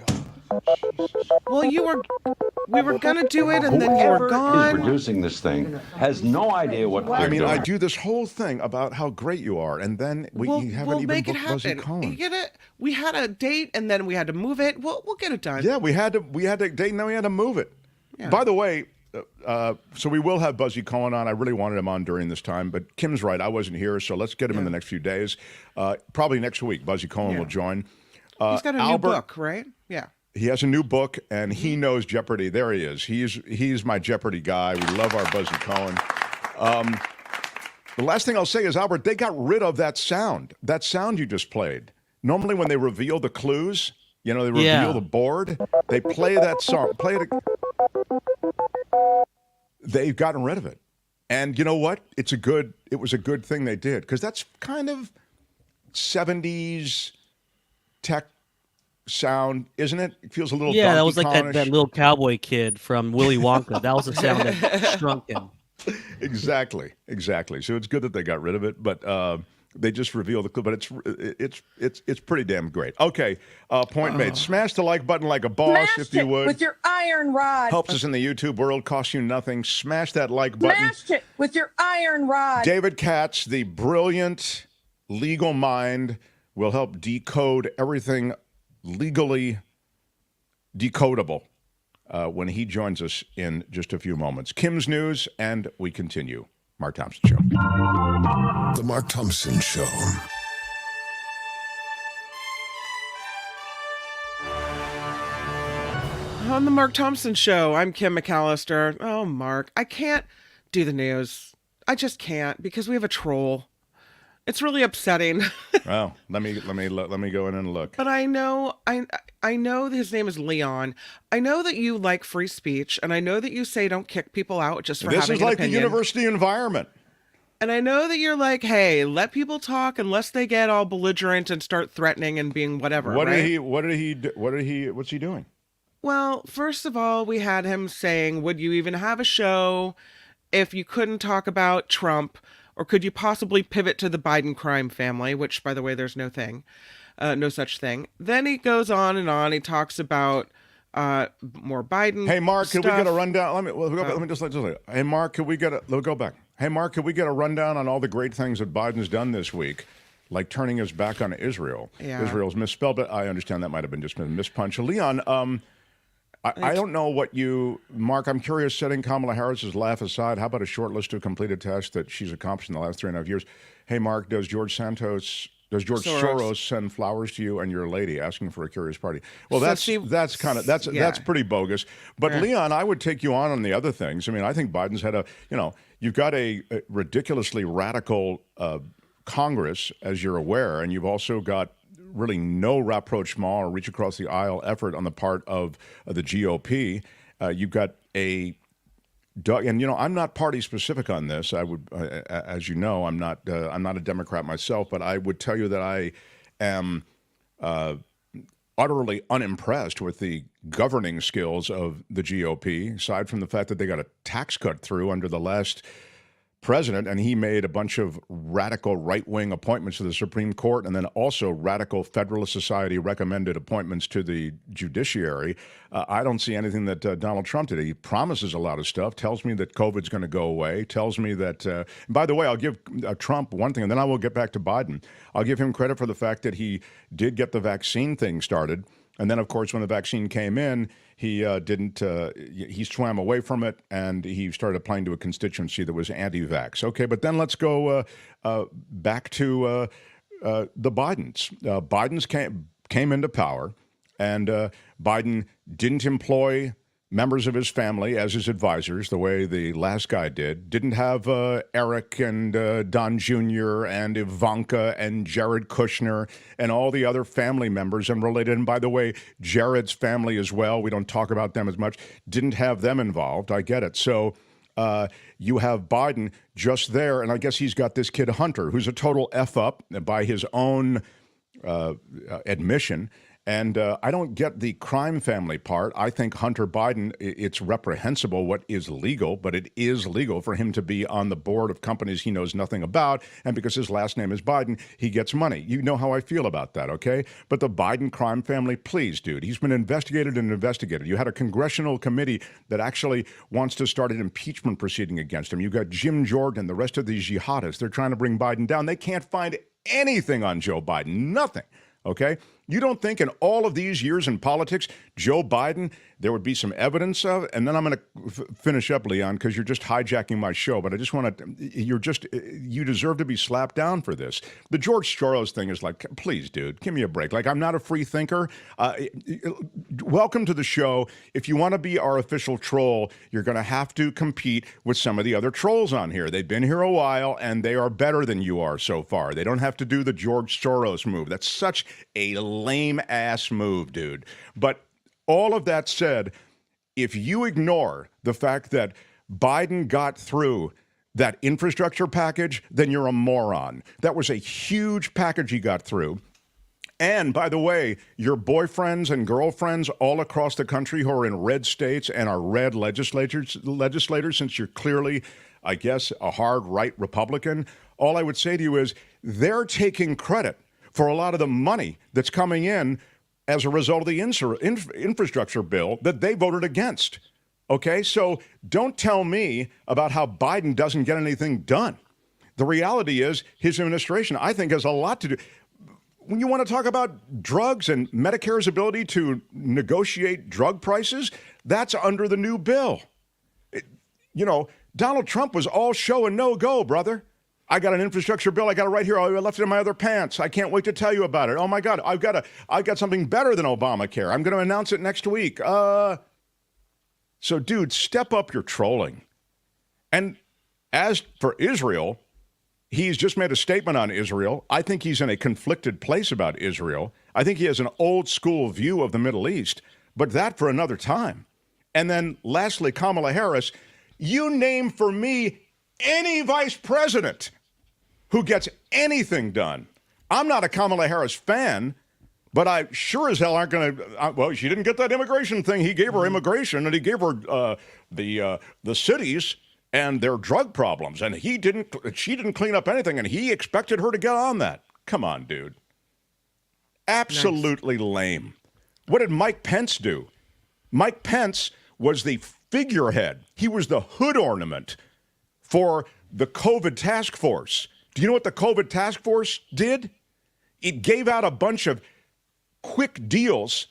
Well, we were gonna do it, and then you were gone. Whoever is producing this thing has no idea what they're doing. I do this whole thing about how great you are, and then you haven't even booked Buzzy Cohen. We had a date, and then we had to move it. We'll get it done. Yeah, we had to date, and then we had to move it. Yeah. By the way, so we will have Buzzy Cohen on. I really wanted him on during this time, but Kim's right. I wasn't here, so let's get him in the next few days. Probably next week, Buzzy Cohen will join. He's got a new book, right? Yeah. He has a new book, and he knows Jeopardy. There he is. He's my Jeopardy guy. We love our Buzzy Cohen. The last thing I'll say is, Albert, they got rid of that sound you just played. Normally when they reveal the clues, they reveal the board, they play that song. They've gotten rid of it. And you know what? It was a good thing they did, because that's kind of 70s tech sound, isn't it? It feels a little that was like Donkey that little cowboy kid from Willy Wonka. That was the sound that shrunk him. Exactly. So it's good that they got rid of it, but they just revealed the clue. But it's pretty damn great. Okay, point made. Smash the like button like a boss, if you would. With your iron rod. Helps us in the YouTube world. Costs you nothing. Smash that like button. Smash it with with your iron rod. David Katz, the brilliant legal mind, will help decode everything legally decodable when he joins us in just a few moments. Kim's News, and we continue. Mark Thompson Show. The Mark Thompson Show. On the Mark Thompson Show, I'm Kim McAllister. Oh, Mark, I can't do the news. I just can't because we have a troll. It's really upsetting. Well, let me go in and look. But I know his name is Leon. I know that you like free speech, and I know that you say don't kick people out just for having an opinion. This is like the university environment. And I know that you're like, hey, let people talk unless they get all belligerent and start threatening and being whatever. What's he doing? Well, first of all, we had him saying, would you even have a show if you couldn't talk about Trump? Or could you possibly pivot to the Biden crime family, which, by the way, there's no such thing. Then he goes on and on. He talks about more Biden. Hey, Mark, stuff. Could we get a rundown? Let me just. Hey, Mark, could we get a? Go back. Hey, Mark, could we get a rundown on all the great things that Biden's done this week, like turning his back on Israel? Yeah. Israel's misspelled, but I understand that might have been just a mispunch. Leon, I don't know what you, Mark, I'm curious, setting Kamala Harris's laugh aside, how about a short list of completed tasks that she's accomplished in the last 3.5 years? Hey, Mark, does George Soros send flowers to you and your lady asking for a curious party? Well, that's pretty bogus. But Leon, I would take you on the other things. I mean, I think Biden's had you've got a ridiculously radical Congress, as you're aware, and you've also got really no rapprochement or reach across the aisle effort on the part of the GOP. You've got and I'm not party specific on this. I would, as you know, I'm not a Democrat myself, but I would tell you that I am utterly unimpressed with the governing skills of the GOP, aside from the fact that they got a tax cut through under the last president, and he made a bunch of radical right-wing appointments to the Supreme Court and then also radical Federalist Society recommended appointments to the judiciary. I don't see anything that Donald Trump did. He promises a lot of stuff, tells me that COVID's going to go away, tells me that, by the way, I'll give Trump one thing, and then I will get back to Biden. I'll give him credit for the fact that he did get the vaccine thing started. And then, of course, when the vaccine came in, he he swam away from it, and he started applying to a constituency that was anti-vax. Okay, but then let's go back to the Bidens. Bidens came into power, and Biden didn't employ members of his family as his advisors the way the last guy did. Didn't have Eric and Don Jr. and Ivanka and Jared Kushner and all the other family members and related. And by the way, Jared's family as well, we don't talk about them as much, didn't have them involved. I get it. So you have Biden just there, and I guess he's got this kid Hunter, who's a total F up by his own admission. And I don't get the crime family part. I think Hunter Biden, it's reprehensible what is legal, but it is legal for him to be on the board of companies he knows nothing about. And because his last name is Biden, he gets money. You know how I feel about that, okay? But the Biden crime family, please, dude, he's been investigated and investigated. You had a congressional committee that actually wants to start an impeachment proceeding against him. You've got Jim Jordan, the rest of these jihadists. They're trying to bring Biden down. They can't find anything on Joe Biden, nothing. Okay? You don't think in all of these years in politics, Joe Biden, there would be some evidence of, and then I'm going to finish up, Leon, because you're just hijacking my show, but I just want to, you deserve to be slapped down for this. The George Soros thing is like, please, dude, give me a break. Like, I'm not a free thinker. Welcome to the show. If you want to be our official troll, you're going to have to compete with some of the other trolls on here. They've been here a while, and they are better than you are so far. They don't have to do the George Soros move. That's such a lame-ass move, dude. But all of that said, if you ignore the fact that Biden got through that infrastructure package, then you're a moron. That was a huge package he got through. And by the way, your boyfriends and girlfriends all across the country who are in red states and are red legislators, since you're clearly, I guess, a hard right Republican, all I would say to you is they're taking credit for a lot of the money that's coming in as a result of the infrastructure bill that they voted against. Okay, so don't tell me about how Biden doesn't get anything done. The reality is his administration, I think, has a lot to do. When you want to talk about drugs and Medicare's ability to negotiate drug prices, that's under the new bill. Donald Trump was all show and no go, brother. I got an infrastructure bill. I got it right here. I left it in my other pants. I can't wait to tell you about it. Oh my God, I've got something better than Obamacare. I'm going to announce it next week. So, dude, step up your trolling. And as for Israel, he's just made a statement on Israel. I think he's in a conflicted place about Israel. I think he has an old school view of the Middle East, but that for another time. And then lastly, Kamala Harris, you name for me any vice president who gets anything done. I'm not a Kamala Harris fan, but I sure as hell aren't going to. Well, she didn't get that immigration thing. He gave her immigration, and he gave her the cities and their drug problems, and she didn't clean up anything, and he expected her to get on that. Come on, dude. Absolutely lame. What did Mike Pence do? Mike Pence was the figurehead. He was the hood ornament for the COVID task force. Do you know what the COVID task force did? It gave out a bunch of quick deals.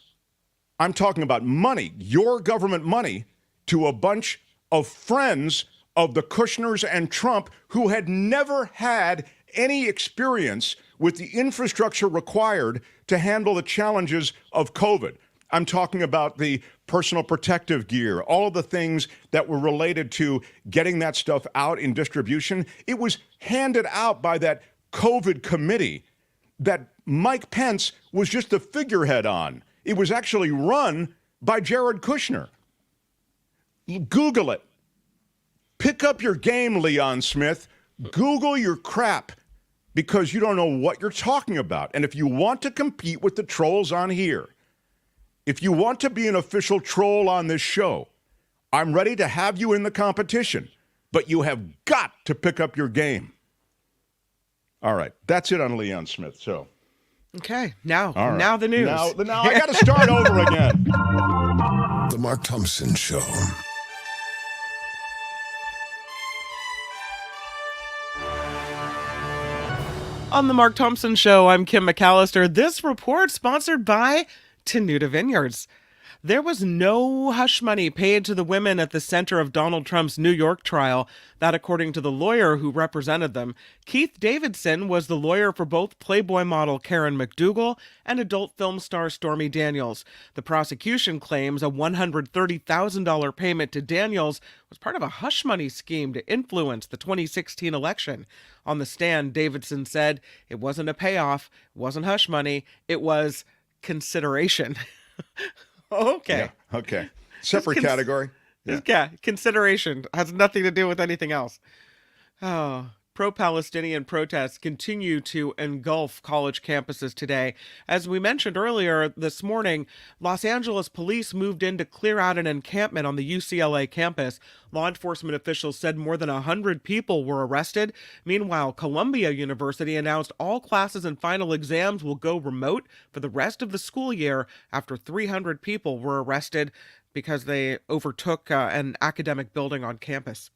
I'm talking about money, your government money, to a bunch of friends of the Kushners and Trump who had never had any experience with the infrastructure required to handle the challenges of COVID. I'm talking about the personal protective gear, all of the things that were related to getting that stuff out in distribution. It was handed out by that COVID committee that Mike Pence was just the figurehead on. It was actually run by Jared Kushner. Google it. Pick up your game, Leon Smith. Google your crap, because you don't know what you're talking about. And if you want to compete with the trolls on here, if you want to be an official troll on this show, I'm ready to have you in the competition, but you have got to pick up your game. All right, that's it on Leon Smith. So, okay, now right. The news. Now I got to start over again. The Mark Thompson Show. On the Mark Thompson Show, I'm Kim McAllister. This report sponsored by Tenuta Vineyards. There was no hush money paid to the women at the center of Donald Trump's New York trial. That according to the lawyer who represented them. Keith Davidson was the lawyer for both Playboy model Karen McDougal and adult film star Stormy Daniels. The prosecution claims a $130,000 payment to Daniels was part of a hush money scheme to influence the 2016 election. On the stand, Davidson said it wasn't a payoff, it wasn't hush money, it was consideration. Okay. Yeah, okay. Separate category. Yeah. Consideration has nothing to do with anything else. Oh, pro-Palestinian protests continue to engulf college campuses today. As we mentioned earlier this morning, Los Angeles police moved in to clear out an encampment on the UCLA campus. Law enforcement officials said more than 100 people were arrested. Meanwhile, Columbia University announced all classes and final exams will go remote for the rest of the school year after 300 people were arrested because they overtook an academic building on campus.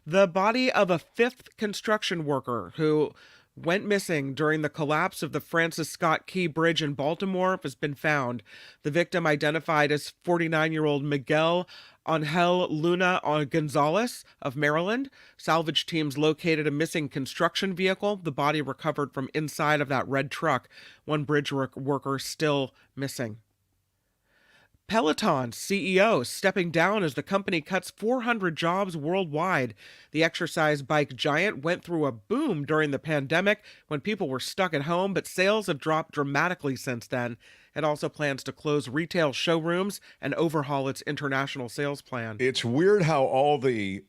The body of a fifth construction worker who went missing during the collapse of the Francis Scott Key Bridge in Baltimore has been found. The victim, identified as 49-year-old Miguel Angel Luna Gonzalez of Maryland. Salvage teams located a missing construction vehicle. The body recovered from inside of that red truck. One bridge worker still missing. Peloton's CEO stepping down as the company cuts 400 jobs worldwide. The exercise bike giant went through a boom during the pandemic when people were stuck at home, but sales have dropped dramatically since then. It also plans to close retail showrooms and overhaul its international sales plan. It's weird how all the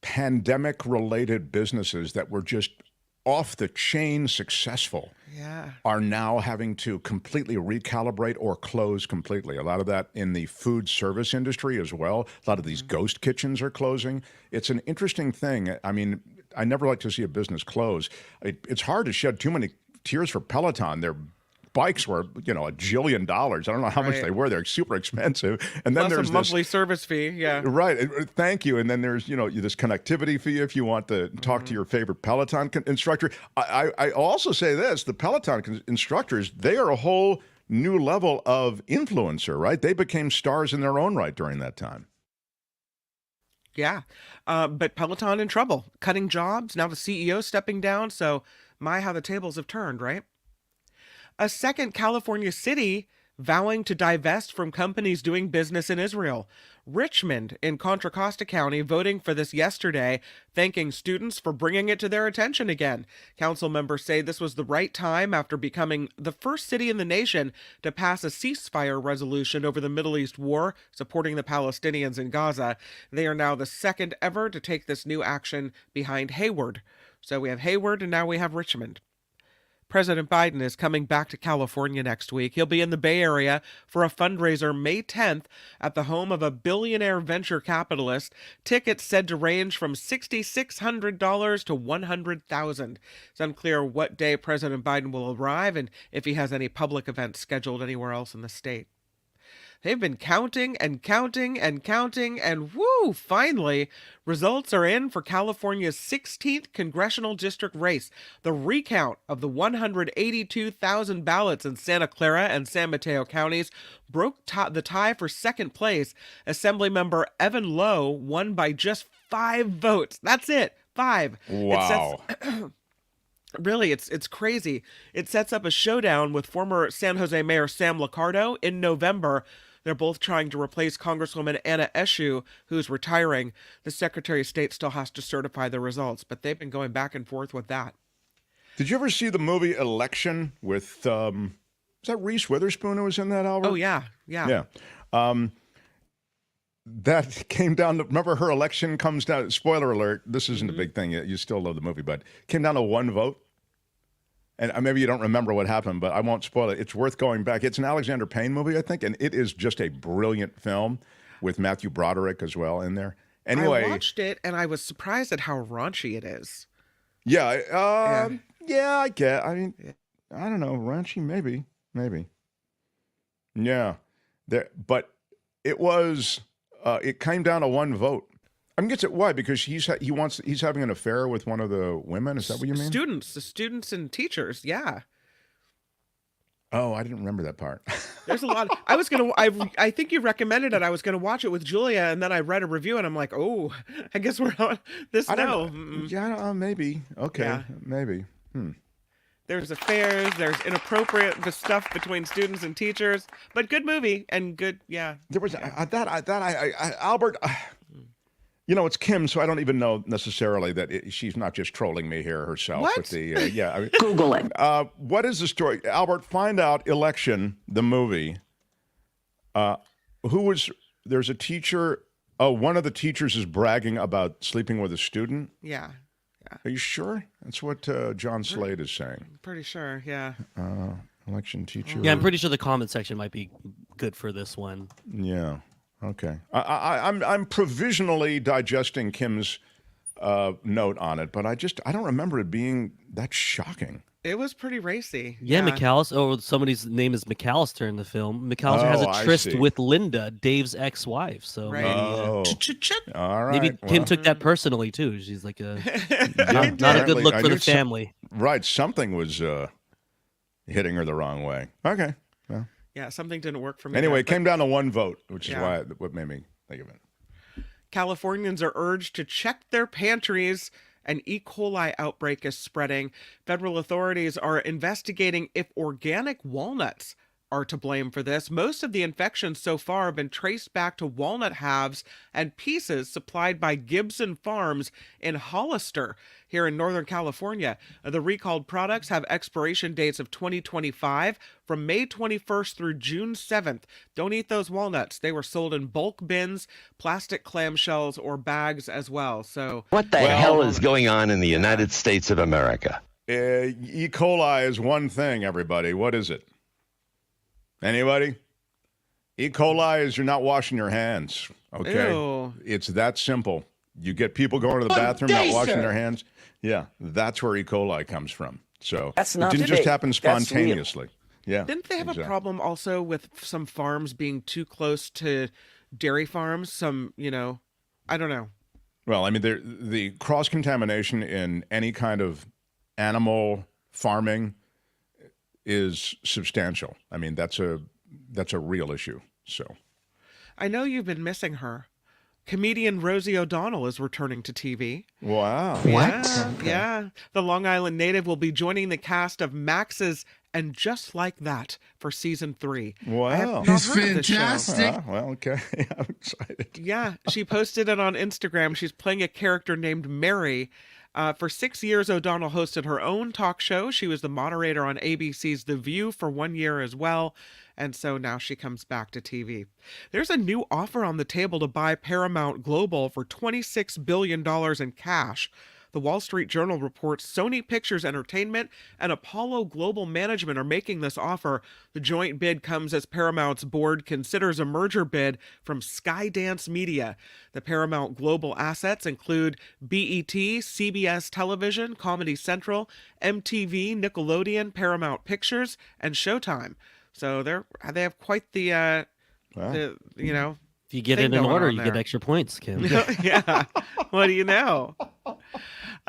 pandemic-related businesses that were just off the chain successful are now having to completely recalibrate or close completely. A lot of that in the food service industry as well. A lot of these ghost kitchens are closing. It's an interesting thing. I mean, I never like to see a business close. It's hard to shed too many tears for Peloton. They're bikes were, $1 jillion. I don't know how much Right. they were. They're super expensive. And then Plus there's a monthly service fee. Yeah. Right. Thank you. And then there's, this connectivity fee if you want to talk to your favorite Peloton instructor. I also say this, the Peloton instructors, they are a whole new level of influencer, right? They became stars in their own right during that time. Yeah. But Peloton in trouble, cutting jobs. Now the CEO stepping down. So how the tables have turned, right? A second California city vowing to divest from companies doing business in Israel. Richmond in Contra Costa County voting for this yesterday, thanking students for bringing it to their attention again. Council members say this was the right time after becoming the first city in the nation to pass a ceasefire resolution over the Middle East war, supporting the Palestinians in Gaza. They are now the second ever to take this new action behind Hayward. So we have Hayward and now we have Richmond. President Biden is coming back to California next week. He'll be in the Bay Area for a fundraiser May 10th at the home of a billionaire venture capitalist. Tickets said to range from $6,600 to $100,000. It's unclear what day President Biden will arrive and if he has any public events scheduled anywhere else in the state. They've been counting and counting and counting, and woo, finally, results are in for California's 16th congressional district race. The recount of the 182,000 ballots in Santa Clara and San Mateo counties broke the tie for second place. Assemblymember Evan Lowe won by just 5 votes. That's it, 5. Wow. Really, it's crazy. It sets up a showdown with former San Jose Mayor Sam Liccardo in November. They're both trying to replace Congresswoman Anna Eshoo, who's retiring. The Secretary of State still has to certify the results, but they've been going back and forth with that. Did you ever see the movie Election with, is that Reese Witherspoon who was in that, Albert? Oh, yeah. Yeah. That came down to, remember her election comes down, spoiler alert, this isn't a big thing, you still love the movie, but came down to 1 vote. And maybe you don't remember what happened, but I won't spoil it. It's worth going back. It's an Alexander Payne movie, I think, and it is just a brilliant film with Matthew Broderick as well in there. Anyway, I watched it, and I was surprised at how raunchy it is. Yeah, I get. I mean, I don't know, raunchy, maybe. Yeah, but it was. It came down to 1 vote. I mean, why? Because he's having an affair with one of the women. Is that what you mean? The students and teachers. Yeah. Oh, I didn't remember that part. There's a lot. I think you recommended it. I was gonna watch it with Julia, and then I read a review, and I'm like, oh, I guess we're on this now. Yeah, maybe. Okay, yeah. Maybe. There's affairs. There's inappropriate stuff between students and teachers, but good movie and good. Yeah. There was Albert. It's Kim, so I don't even know necessarily that she's not just trolling me here herself. What? With the, Google it. What is the story? Albert, find out Election, the movie. There's a teacher. Oh, one of the teachers is bragging about sleeping with a student. Yeah. Are you sure? That's what John Slade is saying. Pretty sure, yeah. Election teacher. Yeah, I'm pretty sure the comment section might be good for this one. Yeah. Okay. I'm provisionally digesting Kim's note on it, but I don't remember it being that shocking. It was pretty racy. Yeah, McAllister. Oh, somebody's name is McAllister in the film. McAllister has a tryst with Linda, Dave's ex-wife. So right. All right. Maybe Kim took that personally too. She's like not a good look for the family. Right. Something was hitting her the wrong way. Okay. Well. Yeah, something didn't work for me. Anyway, it came down to 1 vote, which is what made me think of it. Californians are urged to check their pantries. An E. coli outbreak is spreading. Federal authorities are investigating if organic walnuts are to blame for this. Most of the infections so far have been traced back to walnut halves and pieces supplied by Gibson Farms in Hollister here in Northern California. The recalled products have expiration dates of 2025 from May 21st through June 7th. Don't eat those walnuts. They were sold in bulk bins, plastic clamshells, or bags as well. So, what the hell is going on in the United States of America? E. coli is one thing, everybody. What is it? Anybody? E. coli is you're not washing your hands. Okay. Ew. It's that simple. You get people going to the bathroom not washing their hands. Yeah, that's where E. coli comes from. So that's not it didn't just happen spontaneously. Yeah. Didn't they have exactly. a problem also with some farms being too close to dairy farms? Some, I don't know. Well, I mean, the cross-contamination in any kind of animal farming is substantial. I mean, that's a real issue. So, I know you've been missing her. Comedian Rosie O'Donnell is returning to TV. wow. Yeah. The Long Island native will be joining the cast of Max's And Just Like That for season 3. Wow. I have not It's heard of this show. fantastic. Well, okay. I'm excited. Yeah, she posted it on Instagram. She's playing a character named Mary. For 6 years, O'Donnell hosted her own talk show. She was the moderator on ABC's The View for 1 year as well. And so now she comes back to TV. There's a new offer on the table to buy Paramount Global for $26 billion in cash. The Wall Street Journal reports Sony Pictures Entertainment and Apollo Global Management are making this offer. The joint bid comes as Paramount's board considers a merger bid from Skydance Media. The Paramount Global assets include BET, CBS Television, Comedy Central, MTV, Nickelodeon, Paramount Pictures, and Showtime. So they have quite the If you get thing it in going order, on you there. get extra points, Kim. Yeah. What do you know?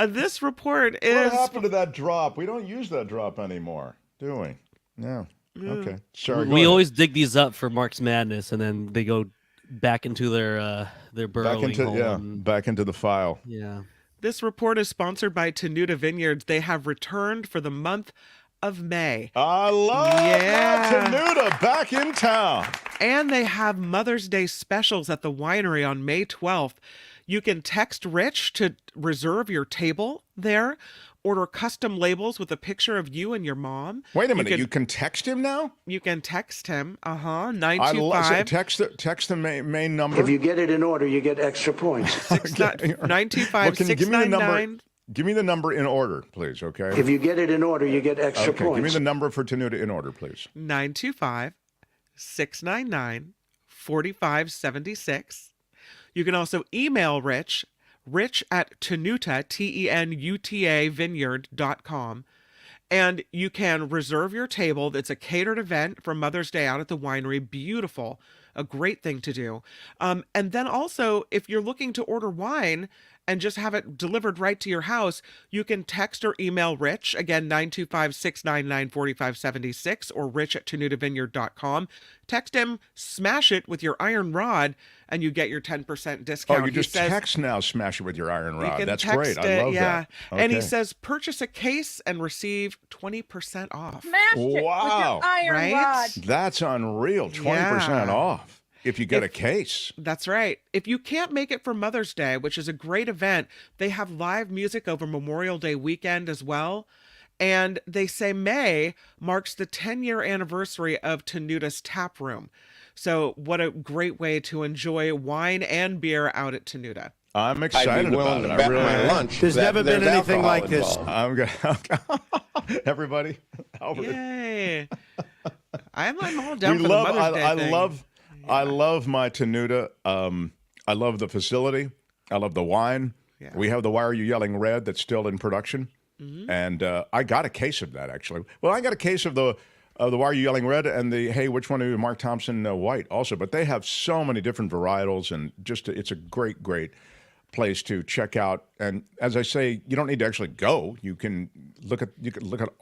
This report is. What happened to that drop? We don't use that drop anymore, do we? No. Okay. Sorry. go We ahead. always dig these up for Mark's Madness, and then they go back into their burrowing hole. back into the file. Yeah. This report is sponsored by Tenuta Vineyards. They have returned for the month of May. I love Tenuta back in town. And they have Mother's Day specials at the winery on May 12th. You can text Rich to reserve your table there. Order custom labels with a picture of you and your mom. Wait a minute, you can text him now? You can text him. 925. I love text the main number. If you get it in order, you get extra points. 925 Well, can you give me the number? 699. Give me the number in order, please, okay? If you get it in order, you get extra Okay, points. give me the number for Tenuta in order, please. 925-699-4576. You can also email Rich at Tenuta, Tenuta vineyard.com. And you can reserve your table. It's a catered event for Mother's Day out at the winery. Beautiful. A great thing to do. And then also, if you're looking to order wine and just have it delivered right to your house, you can text or email Rich, again, 925-699-4576 or rich at tenutavineyard.com. Text him, smash it with your iron rod, and you get your 10% discount. Oh, you just text now, smash it with your iron rod. That's text great. I love that. And he Okay. says, purchase a case and receive 20% off. Wow. Right? That's unreal. 20% off if you get a case. That's right. If you can't make it for Mother's Day, which is a great event, they have live music over Memorial Day weekend as well. And they say May marks the 10-year anniversary of Tenuta's Tap Room. So what a great way to enjoy wine and beer out at Tenuta. I'm excited about it. bet my lunch. There's never been anything like this. I'm good. Everybody, Albert. Yay. I'm all down for the Mother's Day thing. I love my Tenuta. I love the facility. I love the wine. Yeah. We have the Why Are You Yelling Red that's still in production. Mm-hmm. And I got a case of that, actually. Well, I got a case of the Why Are You Yelling Red and the Hey, which one are you, Mark Thompson White also. But they have so many different varietals, and just it's a great, great place to check out. And as I say, you don't need to actually go. You can look at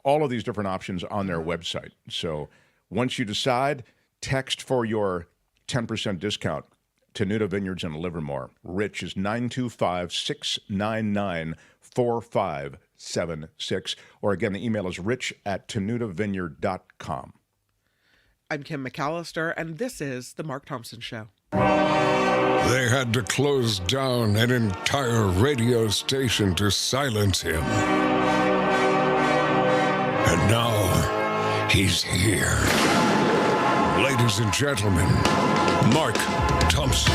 all of these different options on their website. So once you decide, text for your 10% discount. Tenuta Vineyards in Livermore. Rich is 925-699-4576. Or again, the email is rich at tenutavineyard.com. I'm Kim McAllister, and this is The Mark Thompson Show. They had to close down an entire radio station to silence him. And now, he's here. Ladies and gentlemen, Mark Thompson.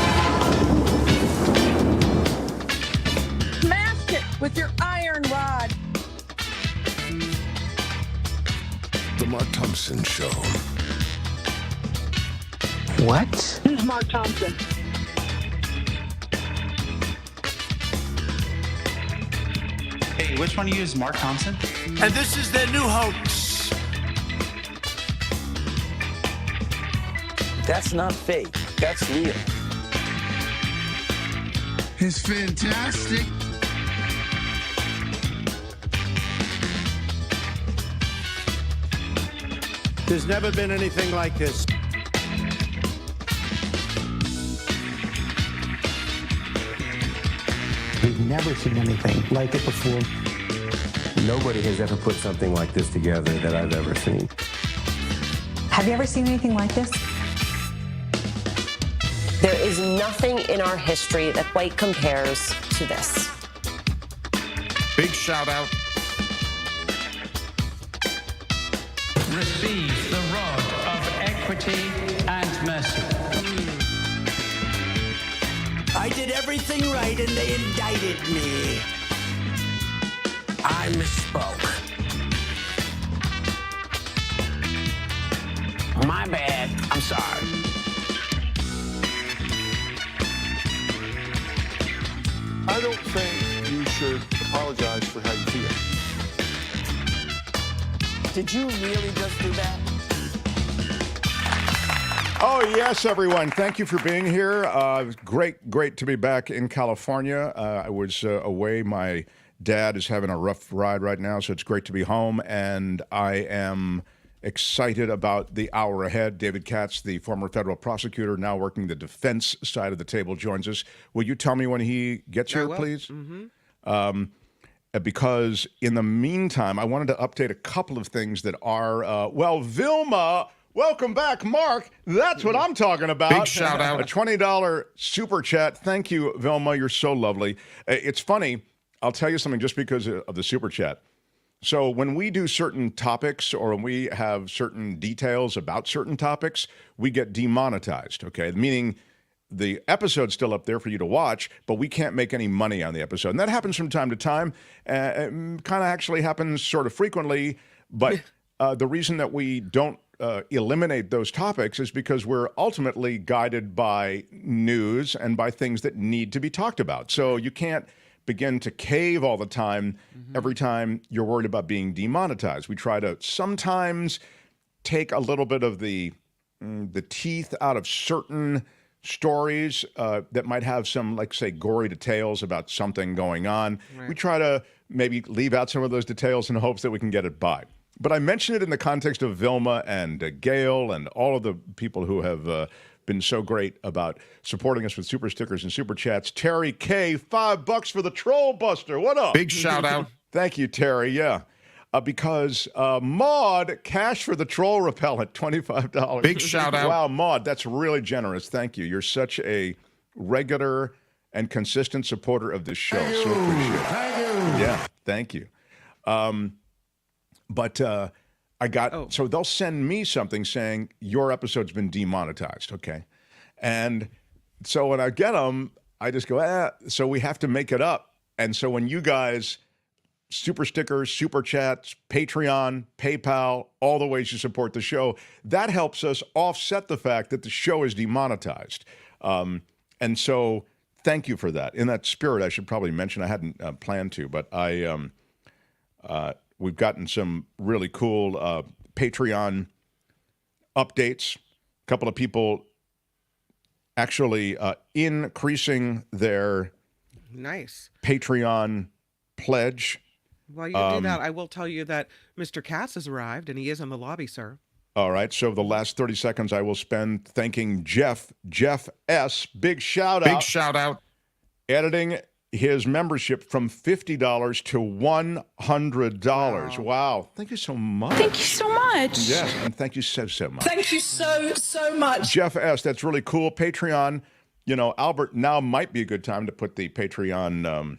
Smash it with your iron rod. The Mark Thompson Show. What? Who's Mark Thompson? Hey, which one of you is Mark Thompson? And this is their new hoax. That's not fake. That's real. It's fantastic. There's never been anything like this. We've never seen anything like it before. Nobody has ever put something like this together that I've ever seen. Have you ever seen anything like this? There is nothing in our history that quite compares to this. Big shout out. Receive the rod of equity and mercy. I did everything right and they indicted me. I misspoke. My bad. I'm sorry. I don't think you should apologize for how you feel. Did you really just do that? Oh, yes, everyone. Thank you for being here. Great to be back in California. I was away. My dad is having a rough ride right now, so it's great to be home. And I am excited about the hour ahead. David Katz, the former federal prosecutor, now working the defense side of the table, joins us. Will you tell me when he gets here, please? Mm-hmm. Because in the meantime, I wanted to update a couple of things that are, Vilma... Welcome back, Mark. That's what I'm talking about. Big shout out. A $20 super chat. Thank you, Vilma. You're so lovely. It's funny. I'll tell you something just because of the super chat. So when we do certain topics or when we have certain details about certain topics, we get demonetized, okay? Meaning the episode's still up there for you to watch, but we can't make any money on the episode. And that happens from time to time. It kind of actually happens sort of frequently, but the reason that we don't eliminate those topics is because we're ultimately guided by news and by things that need to be talked about. So you can't begin to cave all the time every time you're worried about being demonetized. We try to sometimes take a little bit of the teeth out of certain stories that might have some, like, say, gory details about something going on. Right. We try to maybe leave out some of those details in hopes that we can get it by. But I mention it in the context of Vilma and Gail and all of the people who have been so great about supporting us with super stickers and super chats. Terry K, $5 for the Troll Buster. What up? Big shout out. Thank you, Terry. Yeah. Because Maud, cash for the troll repellent, $25. Big shout out. Wow, Maud, that's really generous. Thank you. You're such a regular and consistent supporter of this show. So appreciate it. Thank you. Yeah, thank you. But I got, so they'll send me something saying, your episode's been demonetized, okay? And so when I get them, I just go, so we have to make it up. And so when you guys, super stickers, super chats, Patreon, PayPal, all the ways you support the show, that helps us offset the fact that the show is demonetized. And so thank you for that. In that spirit, I should probably mention, I hadn't planned to, but we've gotten some really cool Patreon updates. A couple of people actually increasing their Patreon pledge. While you do that, I will tell you that Mr. Katz has arrived, and he is in the lobby, sir. All right, so the last 30 seconds I will spend thanking Jeff S. Big shout out. Big shout out. Editing his membership from $50 to $100. Wow. Thank you so much. Thank you so much. Yes, and thank you so much. Thank you so much. Jeff S., that's really cool. Patreon, you know, Albert, now might be a good time to put the Patreon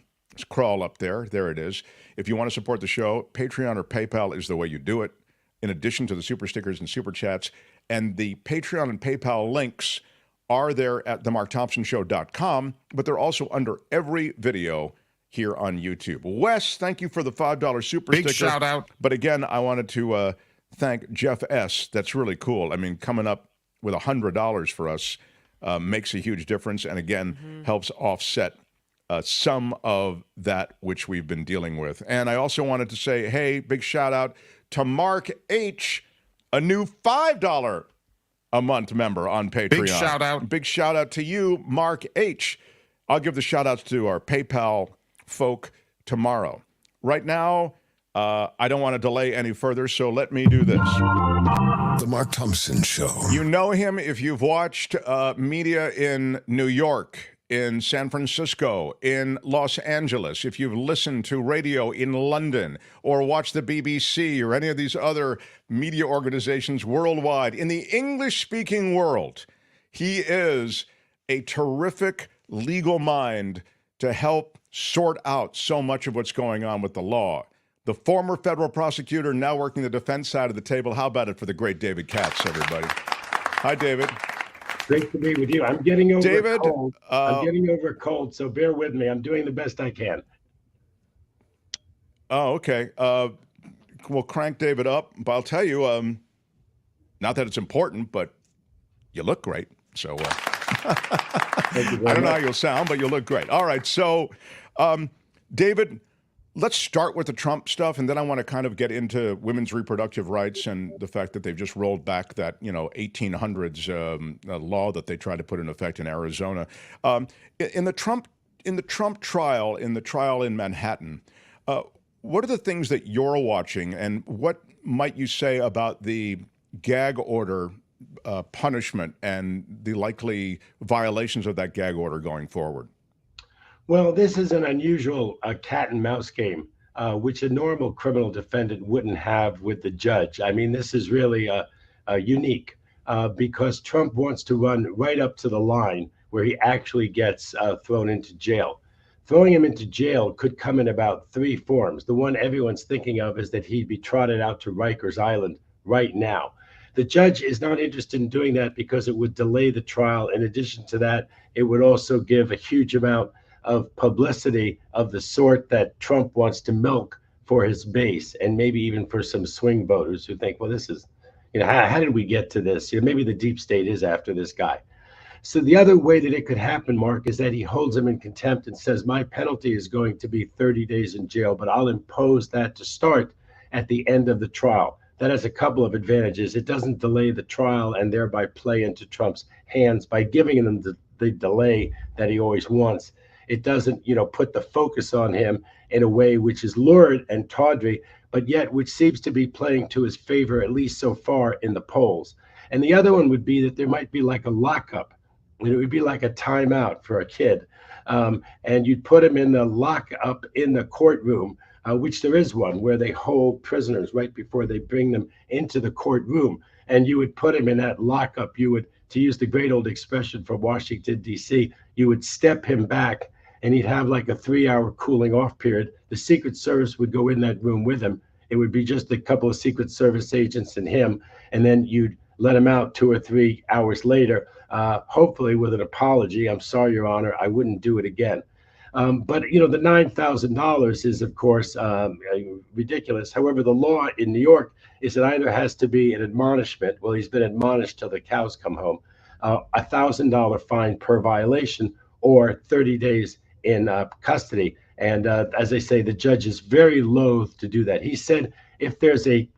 crawl up there. There it is. If you want to support the show, Patreon or PayPal is the way you do it, in addition to the super stickers and super chats. And the Patreon and PayPal links are there at themarkthompsonshow.com, but they're also under every video here on YouTube. Wes, thank you for the $5 super sticker. Big shout out. But again, I wanted to thank Jeff S. That's really cool. I mean, coming up with $100 for us makes a huge difference, and again, helps offset some of that which we've been dealing with. And I also wanted to say, hey, big shout out to Mark H., a new $5 a month member on Patreon. Big shout out. Big shout out to you, Mark H. I'll give the shout outs to our PayPal folk tomorrow. Right now, I don't want to delay any further, so let me do this. The Mark Thompson Show. You know him if you've watched media in New York, in San Francisco, in Los Angeles, if you've listened to radio in London, or watched the BBC or any of these other media organizations worldwide. In the English-speaking world, he is a terrific legal mind to help sort out so much of what's going on with the law. The former federal prosecutor, now working the defense side of the table. How about it for the great David Katz, everybody? Hi, David. Great to be with you. I'm getting over David, a cold. I'm getting over a cold, so bear with me. I'm doing the best I can. Oh, okay. We'll crank David up. But I'll tell you, not that it's important, but you look great. So I don't know how you'll sound, but you look great. All right. So, David, let's start with the Trump stuff, and then I want to kind of get into women's reproductive rights and the fact that they've just rolled back that 1800s law that they tried to put in effect in Arizona. In the Trump trial, in the trial in Manhattan, what are the things that you're watching, and what might you say about the gag order punishment and the likely violations of that gag order going forward? Well, this is an unusual cat and mouse game, which a normal criminal defendant wouldn't have with the judge. I mean, this is really unique because Trump wants to run right up to the line where he actually gets thrown into jail. Throwing him into jail could come in about three forms. The one everyone's thinking of is that he'd be trotted out to Rikers Island right now. The judge is not interested in doing that because it would delay the trial. In addition to that, it would also give a huge amount of publicity of the sort that Trump wants to milk for his base, and maybe even for some swing voters who think, well, this is, how did we get to this? Maybe the deep state is after this guy. So the other way that it could happen, Mark, is that he holds him in contempt and says, my penalty is going to be 30 days in jail, but I'll impose that to start at the end of the trial. That has a couple of advantages. It doesn't delay the trial and thereby play into Trump's hands by giving him the delay that he always wants. It doesn't, put the focus on him in a way which is lurid and tawdry, but yet which seems to be playing to his favor, at least so far in the polls. And the other one would be that there might be like a lockup. It would be like a timeout for a kid. And you'd put him in the lockup in the courtroom, which there is one, where they hold prisoners right before they bring them into the courtroom. And you would put him in that lockup. You would, to use the great old expression from Washington, D.C., you would step him back, and he'd have like a 3-hour cooling off period. The Secret Service would go in that room with him. It would be just a couple of Secret Service agents and him. And then you'd let him out 2 or 3 hours later, hopefully with an apology. I'm sorry, Your Honor, I wouldn't do it again. But, the $9,000 is, of course, ridiculous. However, the law in New York is it either has to be an admonishment. Well, he's been admonished till the cows come home. $1,000 fine per violation, or 30 days in custody. And as I say, the judge is very loath to do that. He said, if there's a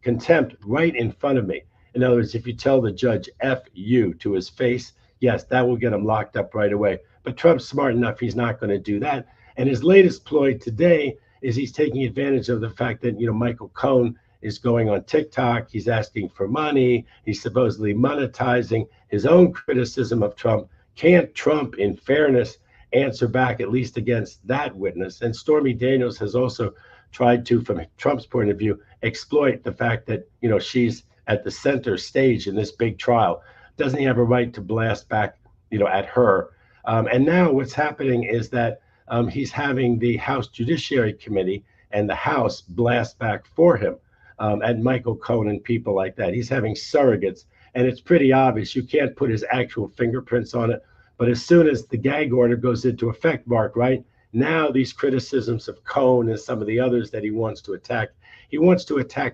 contempt right in front of me, in other words, if you tell the judge F you to his face, yes, that will get him locked up right away. But Trump's smart enough, he's not going to do that. And his latest ploy today is he's taking advantage of the fact that, Michael Cohen is going on TikTok. He's asking for money. He's supposedly monetizing his own criticism of Trump. Can't Trump, in fairness, answer back at least against that witness? And Stormy Daniels has also tried to, from Trump's point of view, exploit the fact that, she's at the center stage in this big trial. Doesn't he have a right to blast back, at her? And now what's happening is that he's having the House Judiciary Committee and the House blast back for him at Michael Cohen and people like that. He's having surrogates. And it's pretty obvious. You can't put his actual fingerprints on it. But as soon as the gag order goes into effect, Mark, right, now these criticisms of Cohen and some of the others that he wants to attack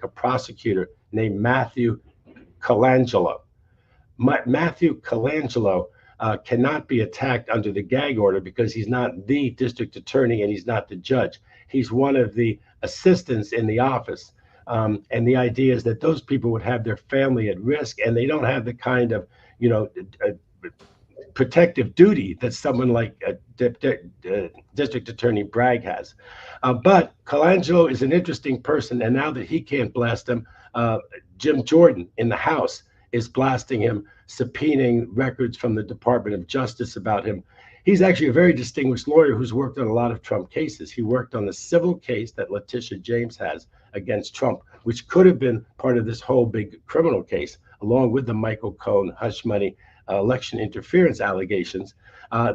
a prosecutor named Matthew Colangelo. Matthew Colangelo cannot be attacked under the gag order because he's not the district attorney and he's not the judge. He's one of the assistants in the office. And the idea is that those people would have their family at risk, and they don't have the kind of, protective duty that someone like District Attorney Bragg has. But Colangelo is an interesting person, and now that he can't blast him, Jim Jordan in the House is blasting him, subpoenaing records from the Department of Justice about him. He's actually a very distinguished lawyer who's worked on a lot of Trump cases. He worked on the civil case that Letitia James has against Trump, which could have been part of this whole big criminal case, along with the Michael Cohen hush money election interference allegations.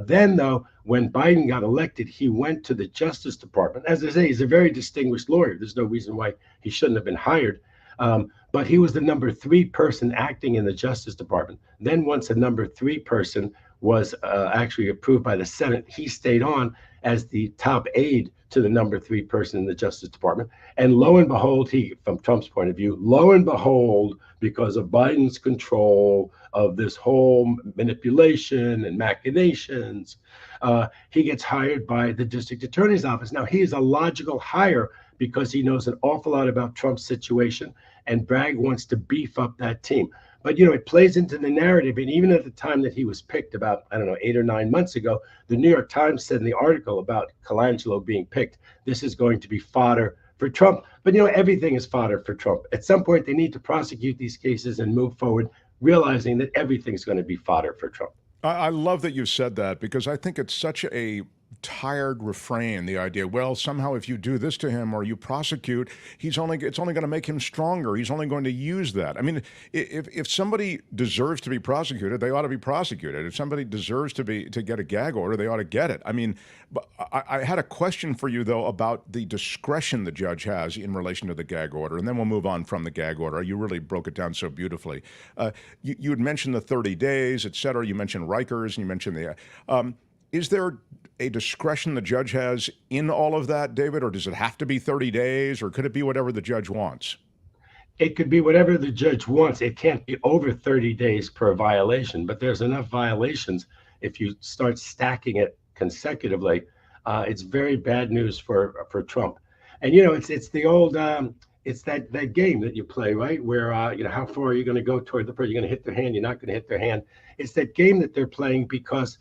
Then, though, when Biden got elected, he went to the Justice Department. As I say, he's a very distinguished lawyer. There's no reason why he shouldn't have been hired. But he was the number 3 person acting in the Justice Department. Then once a number 3 person was actually approved by the Senate, he stayed on as the top aide to the number 3 person in the Justice Department. And lo and behold, from Trump's point of view, lo and behold, because of Biden's control of this whole manipulation and machinations, he gets hired by the district attorney's office. Now, he is a logical hire because he knows an awful lot about Trump's situation, and Bragg wants to beef up that team. But, it plays into the narrative. And even at the time that he was picked, about, 8 or 9 months ago, the New York Times said in the article about Colangelo being picked, this is going to be fodder for Trump. But, everything is fodder for Trump. At some point, they need to prosecute these cases and move forward, realizing that everything's going to be fodder for Trump. I love that you said that, because I think it's such a tired refrain, the idea, well, somehow if you do this to him or you prosecute, it's only going to make him stronger. He's only going to use that. I mean, if somebody deserves to be prosecuted, they ought to be prosecuted. If somebody deserves to get a gag order, they ought to get it. I mean, I had a question for you, though, about the discretion the judge has in relation to the gag order, and then we'll move on from the gag order. You really broke it down so beautifully. You had mentioned the 30 days, et cetera. You mentioned Rikers, and you mentioned the... is there a discretion the judge has in all of that, David, or does it have to be 30 days, or could it be whatever the judge wants? It could be whatever the judge wants. It can't be over 30 days per violation, but there's enough violations. If you start stacking it consecutively, it's very bad news for Trump. And, it's the old, it's that game that you play, right? Where, how far are you going to go toward the person? You're going to hit their hand, you're not going to hit their hand. It's that game that they're playing because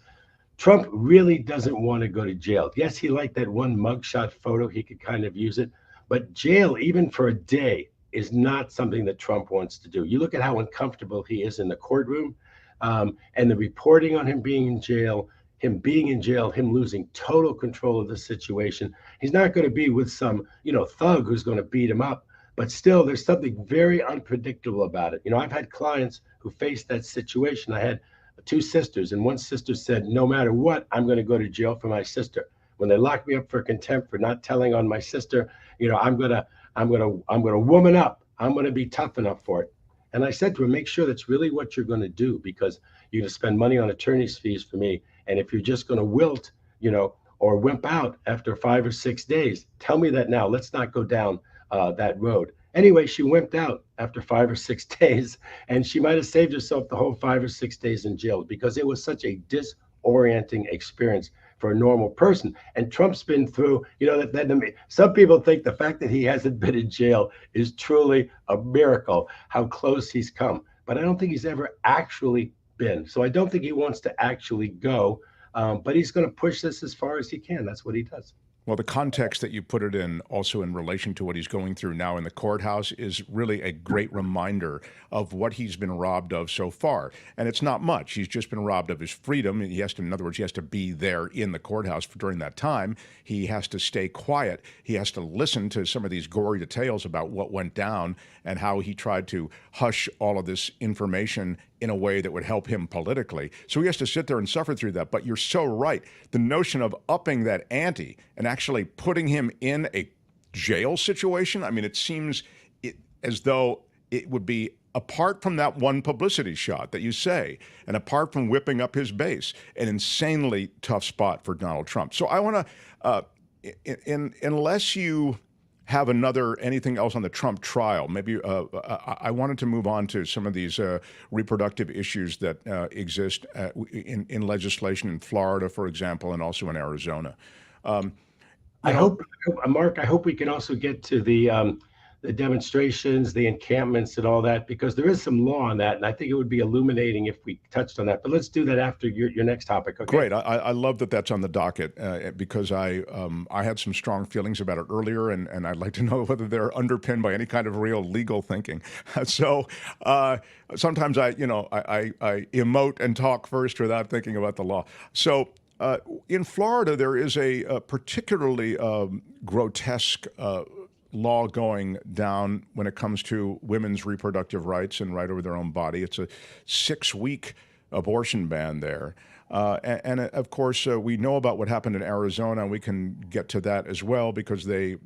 Trump really doesn't want to go to jail. Yes, he liked that one mugshot photo. He could kind of use it. But jail, even for a day, is not something that Trump wants to do. You look at how uncomfortable he is in the courtroom, and the reporting on him being in jail, him losing total control of the situation. He's not going to be with some, thug who's going to beat him up. But still, there's something very unpredictable about it. I've had clients who faced that situation. I had 2 sisters, and one sister said, no matter what, I'm going to go to jail for my sister. When they locked me up for contempt for not telling on my sister, I'm going to woman up. I'm going to be tough enough for it. And I said to her, make sure that's really what you're going to do, because you're going to spend money on attorney's fees for me. And if you're just going to wilt, or wimp out after 5 or 6 days, tell me that now. Let's not go down that road. Anyway, she wimped out after 5 or 6 days, and she might have saved herself the whole 5 or 6 days in jail, because it was such a disorienting experience for a normal person. And Trump's been through, some people think the fact that he hasn't been in jail is truly a miracle, how close he's come. But I don't think he's ever actually been. So I don't think he wants to actually go, but he's going to push this as far as he can. That's what he does. Well, the context that you put it in, also in relation to what he's going through now in the courthouse, is really a great reminder of what he's been robbed of so far. And it's not much. He's just been robbed of his freedom. He has to, in other words, he has to be there in the courthouse during that time. He has to stay quiet. He has to listen to some of these gory details about what went down and how he tried to hush all of this information in a way that would help him politically. So he has to sit there and suffer through that. But you're so right. The notion of upping that ante and actually putting him in a jail situation, I mean, it seems as though it would be, apart from that one publicity shot that you say, and apart from whipping up his base, an insanely tough spot for Donald Trump. So I want to, unless you have anything else on the Trump trial, maybe I wanted to move on to some of these reproductive issues that exist in legislation in Florida, for example, and also in Arizona. I hope, Mark, I hope we can also get to the the demonstrations, the encampments, and all that, because there is some law on that, and I think it would be illuminating if we touched on that. But let's do that after your next topic. Okay. Great. I love that that's on the docket because I had some strong feelings about it earlier, and I'd like to know whether they're underpinned by any kind of real legal thinking. So sometimes I emote and talk first without thinking about the law. So in Florida, there is a particularly grotesque law going down when it comes to women's reproductive rights and right over their own body. It's a 6-week abortion ban there. And of course, we know about what happened in Arizona, and we can get to that as well because they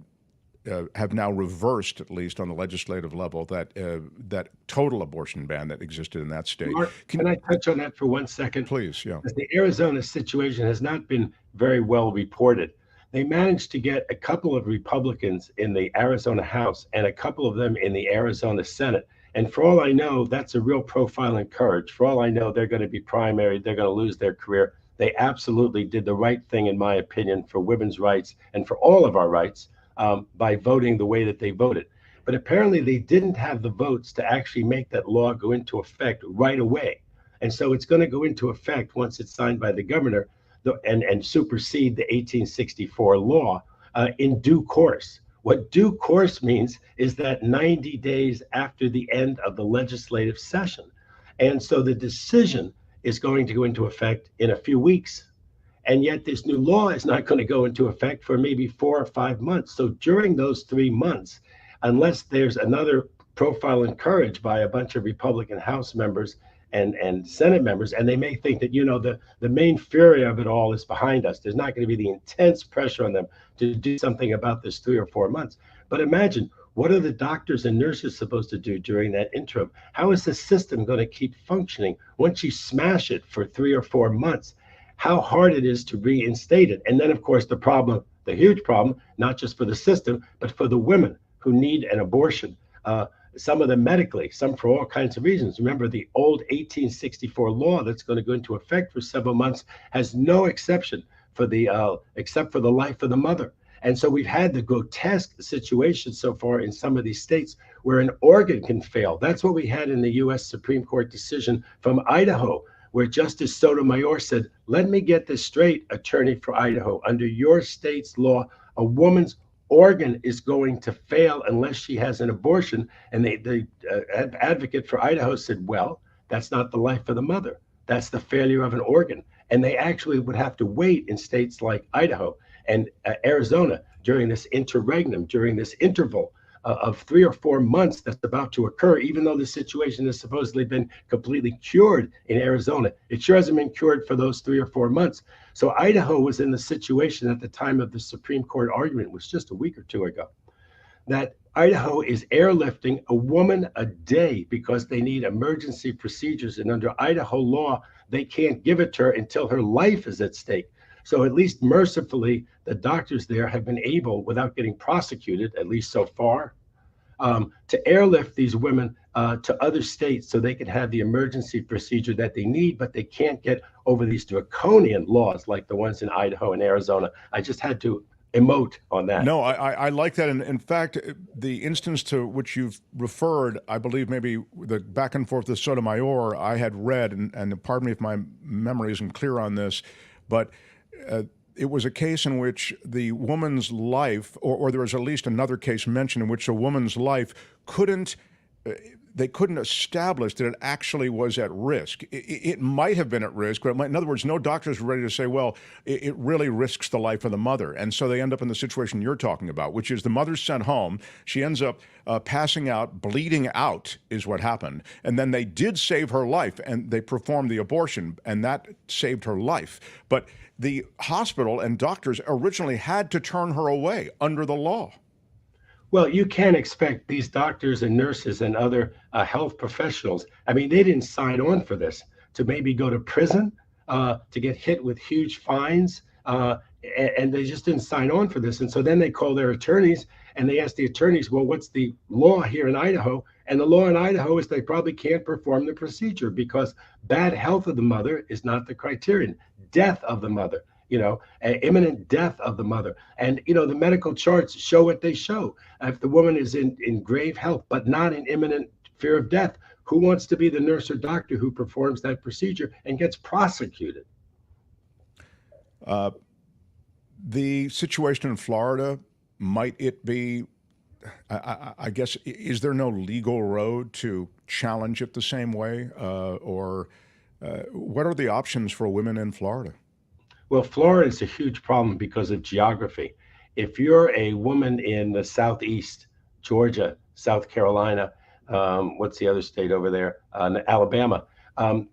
have now reversed, at least on the legislative level, that total abortion ban that existed in that state. Mark, can I touch on that for 1 second? Please, yeah. Because the Arizona situation has not been very well reported. They managed to get a couple of Republicans in the Arizona House and a couple of them in the Arizona Senate. And for all I know, that's a real profile in courage. For all I know, they're going to be primaried. They're going to lose their career. They absolutely did the right thing, in my opinion, for women's rights and for all of our rights by voting the way that they voted. But apparently they didn't have the votes to actually make that law go into effect right away. And so it's going to go into effect once it's signed by the governor and supersede the 1864 law in due course. What due course means is that 90 days after the end of the legislative session. And so the decision is going to go into effect in a few weeks. And yet this new law is not going to go into effect for maybe 4 or 5 months. So during those 3 months, unless there's another profile in courage by a bunch of Republican House members and Senate members, and they may think that, the main fury of it all is behind us. There's not going to be the intense pressure on them to do something about this 3 or 4 months. But imagine, what are the doctors and nurses supposed to do during that interim? How is the system going to keep functioning once you smash it for 3 or 4 months? How hard it is to reinstate it. And then, of course, the huge problem, not just for the system, but for the women who need an abortion. Some of them medically, some for all kinds of reasons. Remember, the old 1864 law that's going to go into effect for several months has no exception for except for the life of the mother. And so we've had the grotesque situation so far in some of these states where an organ can fail. That's what we had in the U.S. Supreme Court decision from Idaho, where Justice Sotomayor said, let me get this straight, attorney for Idaho. Under your state's law, a woman's organ is going to fail unless she has an abortion. And the advocate for Idaho said, well, that's not the life of the mother. That's the failure of an organ. And they actually would have to wait in states like Idaho and Arizona during this interregnum, during this interval of 3 or 4 months that's about to occur, even though the situation has supposedly been completely cured in Arizona. It sure hasn't been cured for those 3 or 4 months. So Idaho was in the situation at the time of the Supreme Court argument, was just a week or 2 ago, that Idaho is airlifting a woman a day because they need emergency procedures. And under Idaho law, they can't give it to her until her life is at stake. So at least mercifully, the doctors there have been able, without getting prosecuted, at least so far, to airlift these women to other states so they can have the emergency procedure that they need, but they can't get over these draconian laws like the ones in Idaho and Arizona. I just had to emote on that. No, I like that. And in fact, the instance to which you've referred, I believe maybe the back and forth with Sotomayor, I had read, and pardon me if my memory isn't clear on this, but it was a case in which the woman's life, or there was at least another case mentioned in which a woman's life they couldn't establish that it actually was at risk. It might have been at risk, but in other words, no doctors were ready to say, well, it really risks the life of the mother. And so they end up in the situation you're talking about, which is the mother's sent home. She ends up passing out, bleeding out is what happened. And then they did save her life, and they performed the abortion, and that saved her life. But the hospital and doctors originally had to turn her away under the law. Well, you can't expect these doctors and nurses and other health professionals. I mean, they didn't sign on for this to maybe go to prison, to get hit with huge fines, and they just didn't sign on for this. And so then they call their attorneys and they ask the attorneys, well, what's the law here in Idaho? And the law in Idaho is they probably can't perform the procedure because bad health of the mother is not the criterion. Death of the mother imminent death of the mother. And, the medical charts show what they show. If the woman is in grave health, but not in imminent fear of death, who wants to be the nurse or doctor who performs that procedure and gets prosecuted? The situation in Florida, might it be, I guess, is there no legal road to challenge it the same way? Or what are the options for women in Florida? Well, Florida is a huge problem because of geography. If you're a woman in the Southeast, Georgia, South Carolina, what's the other state over there? Alabama.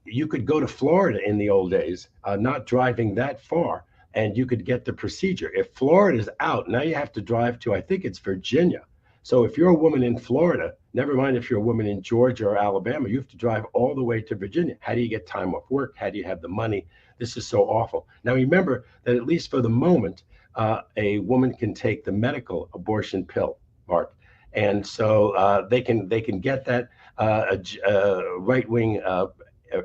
You could go to Florida in the old days, not driving that far, and you could get the procedure. If Florida's out, now you have to drive to, I think it's Virginia. So if you're a woman in Florida, never mind if you're a woman in Georgia or Alabama, you have to drive all the way to Virginia. How do you get time off work? How do you have the money? This is so awful. Now remember that at least for the moment, a woman can take the medical abortion pill, Mark. And so they can get that. A right-wing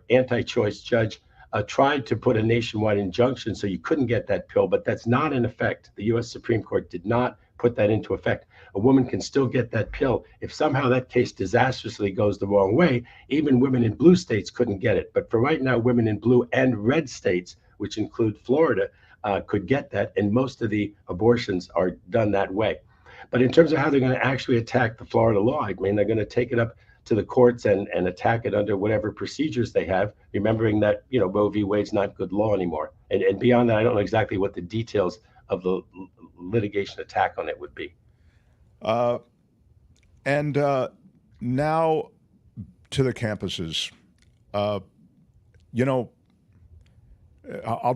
anti-choice judge tried to put a nationwide injunction so you couldn't get that pill, but that's not in effect. The U.S. Supreme Court did not put that into effect. A woman can still get that pill. If somehow that case disastrously goes the wrong way, even women in blue states couldn't get it. But for right now, women in blue and red states, which include Florida, could get that, and most of the abortions are done that way. But in terms of how they're going to actually attack the Florida law, I mean, they're going to take it up to the courts and attack it under whatever procedures they have, remembering that, Roe v. Wade's not good law anymore. And beyond that, I don't know exactly what the details of the litigation attack on it would be. And now to the campuses. I'll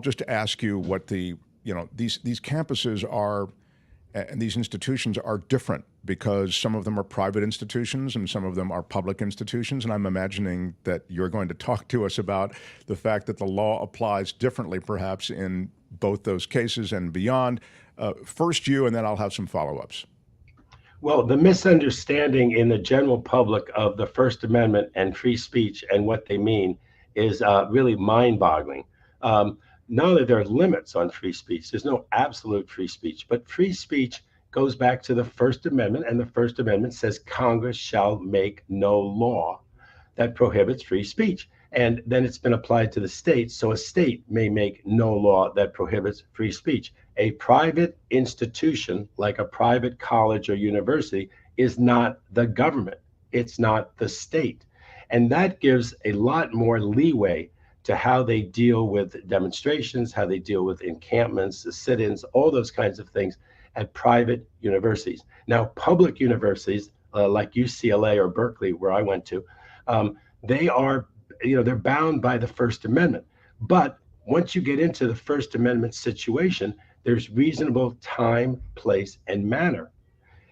just ask you what these campuses are, and these institutions are different because some of them are private institutions and some of them are public institutions. And I'm imagining that you're going to talk to us about the fact that the law applies differently, perhaps, in both those cases and beyond. First you, and then I'll have some follow-ups. Well, the misunderstanding in the general public of the First Amendment and free speech and what they mean is really mind-boggling. Not that there are limits on free speech. There's no absolute free speech, but free speech goes back to the First Amendment, and the First Amendment says Congress shall make no law that prohibits free speech. And then it's been applied to the states, so a state may make no law that prohibits free speech. A private institution, like a private college or university, is not the government. It's not the state. And that gives a lot more leeway to how they deal with demonstrations, how they deal with encampments, sit-ins, all those kinds of things at private universities. Now, public universities like UCLA or Berkeley, where I went to, they are, they're bound by the First Amendment. But once you get into the First Amendment situation, there's reasonable time, place, and manner.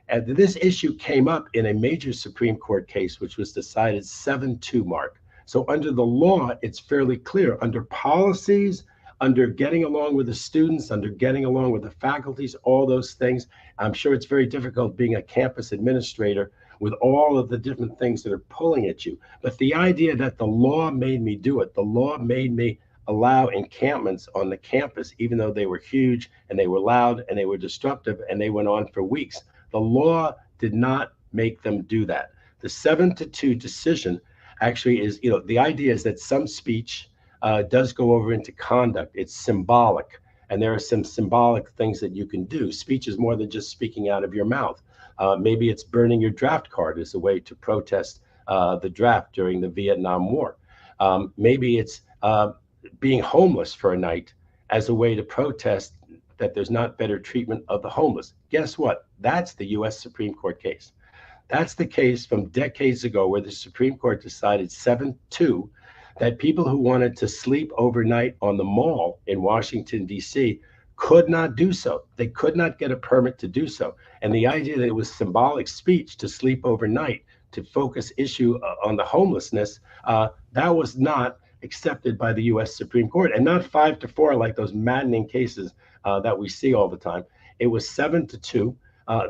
And this issue came up in a major Supreme Court case, which was decided 7-2, Mark. So under the law, it's fairly clear. Under policies, under getting along with the students, under getting along with the faculties, all those things, I'm sure it's very difficult being a campus administrator with all of the different things that are pulling at you. But the idea that the law made me do it, the law made me allow encampments on the campus, even though they were huge and they were loud and they were disruptive and they went on for weeks. The law did not make them do that. The 7-2 decision actually is, the idea is that some speech does go over into conduct. It's symbolic, and there are some symbolic things that you can do. Speech is more than just speaking out of your mouth. Maybe it's burning your draft card as a way to protest the draft during the Vietnam War. Maybe it's being homeless for a night as a way to protest that there's not better treatment of the homeless. Guess what? That's the U.S. Supreme Court case. That's the case from decades ago where the Supreme Court decided 7-2 that people who wanted to sleep overnight on the mall in Washington, D.C. could not do so. They could not get a permit to do so. And the idea that it was symbolic speech to sleep overnight, to focus issue on the homelessness, that was not accepted by the U.S. Supreme Court, and not 5-4 like those maddening cases that we see all the time. It was 7-2.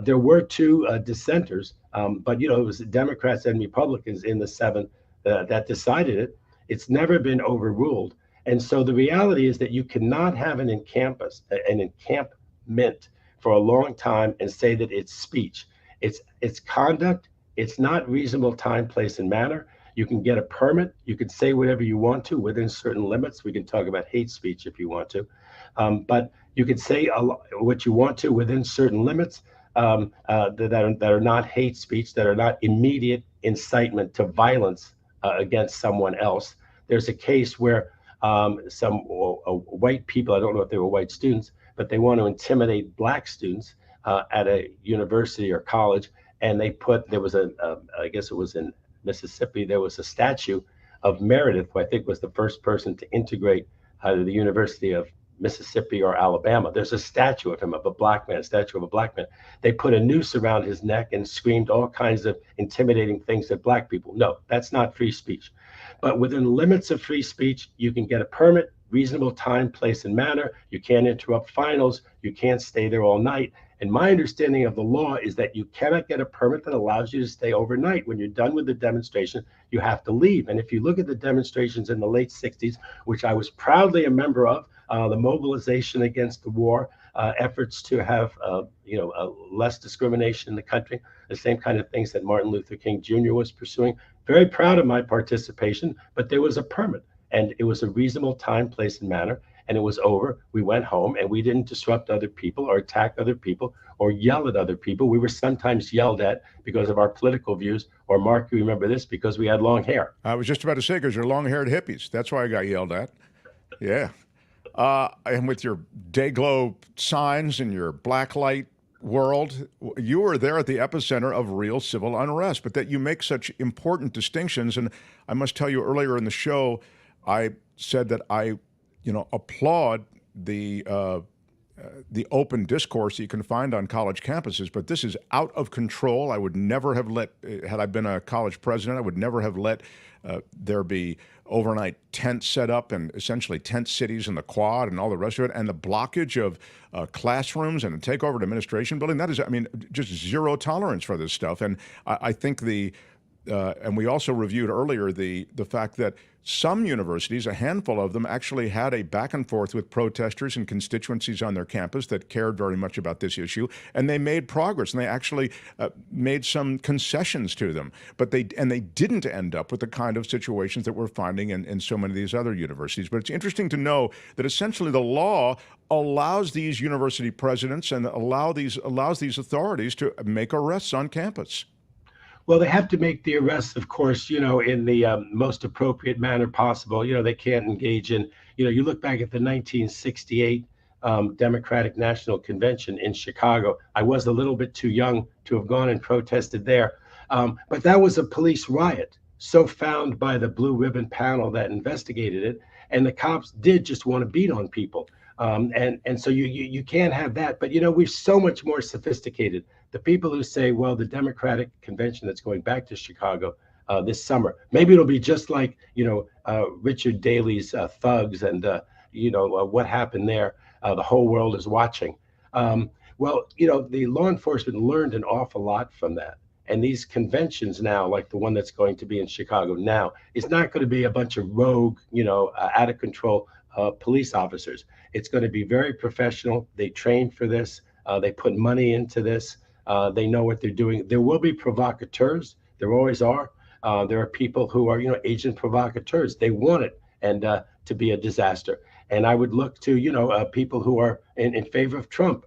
There were two dissenters, but it was Democrats and Republicans in the 7 that decided it. It's never been overruled. And so the reality is that you cannot have an encampment for a long time and say that it's speech. It's conduct. It's not reasonable time, place, and manner. You can get a permit. You can say whatever you want to within certain limits. We can talk about hate speech if you want to, but you can say what you want to within certain limits that are not hate speech, that are not immediate incitement to violence against someone else. There's a case where some white people, I don't know if they were white students, but they want to intimidate black students at a university or college. And there was I guess it was in Mississippi, there was a statue of Meredith, who I think was the first person to integrate either the University of Mississippi or Alabama. There's a statue of him, of a black man, a statue of a black man. They put a noose around his neck and screamed all kinds of intimidating things at black people. No, that's not free speech. But within the limits of free speech, you can get a permit, reasonable time, place, and manner. You can't interrupt finals. You can't stay there all night. And my understanding of the law is that you cannot get a permit that allows you to stay overnight. When you're done with the demonstration, you have to leave. And if you look at the demonstrations in the late 60s, which I was proudly a member of, the mobilization against the war, efforts to have less discrimination in the country, the same kind of things that Martin Luther King Jr. was pursuing. Very proud of my participation, but there was a permit, and it was a reasonable time, place, and manner, and it was over. We went home, and we didn't disrupt other people or attack other people or yell at other people. We were sometimes yelled at because of our political views, or Mark, you remember this, because we had long hair. I was just about to say, because you're long-haired hippies. That's why I got yelled at. Yeah. And with your day-glow signs and your blacklight world, you were there at the epicenter of real civil unrest, but that you make such important distinctions. And I must tell you, earlier in the show, I said that I applaud the open discourse that you can find on college campuses, but this is out of control. I would never have had I been a college president, I would never have let there be overnight tents set up and essentially tent cities in the Quad and all the rest of it, and the blockage of classrooms and the takeover of administration building. That is, just zero tolerance for this stuff. And I think and we also reviewed earlier the fact that some universities, a handful of them, actually had a back and forth with protesters and constituencies on their campus that cared very much about this issue, and they made progress, and they actually made some concessions to them. But they didn't end up with the kind of situations that we're finding in so many of these other universities. But it's interesting to know that essentially the law allows these university presidents and allows these authorities to make arrests on campus. Well, they have to make the arrests, of course, in the most appropriate manner possible. They can't engage in, you look back at the 1968 Democratic National Convention in Chicago. I was a little bit too young to have gone and protested there. But that was a police riot, so found by the Blue Ribbon panel that investigated it. And the cops did just want to beat on people. And so you can't have that. But, we're so much more sophisticated. The people who say, well, the Democratic convention that's going back to Chicago this summer, maybe it'll be just like, Richard Daley's thugs and, what happened there. The whole world is watching. Well, the law enforcement learned an awful lot from that. And these conventions now, like the one that's going to be in Chicago now, is not going to be a bunch of rogue, out of control police officers. It's going to be very professional. They train for this. They put money into this. They know what they're doing. There will be provocateurs. There always are. There are people who are, agent provocateurs. They want it and to be a disaster. And I would look to, people who are in favor of Trump,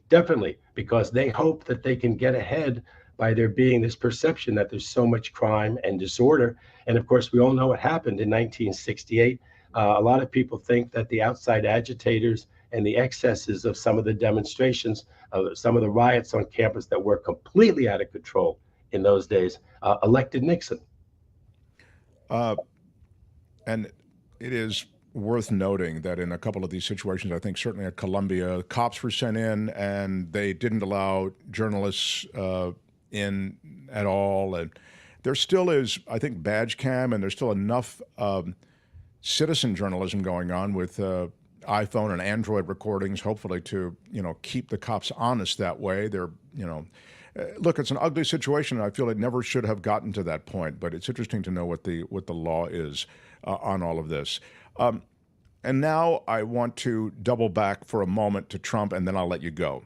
definitely, because they hope that they can get ahead by there being this perception that there's so much crime and disorder. And of course, we all know what happened in 1968. A lot of people think that the outside agitators and the excesses of some of the demonstrations, some of the riots on campus that were completely out of control in those days, elected Nixon. And it is worth noting that in a couple of these situations, I think certainly at Columbia, cops were sent in and they didn't allow journalists in at all. And there still is, I think, badge cam, and there's still enough citizen journalism going on with iPhone and Android recordings, hopefully to, keep the cops honest that way. They're, look, it's an ugly situation, and I feel it never should have gotten to that point, but it's interesting to know what the law is on all of this. And now I want to double back for a moment to Trump, and then I'll let you go.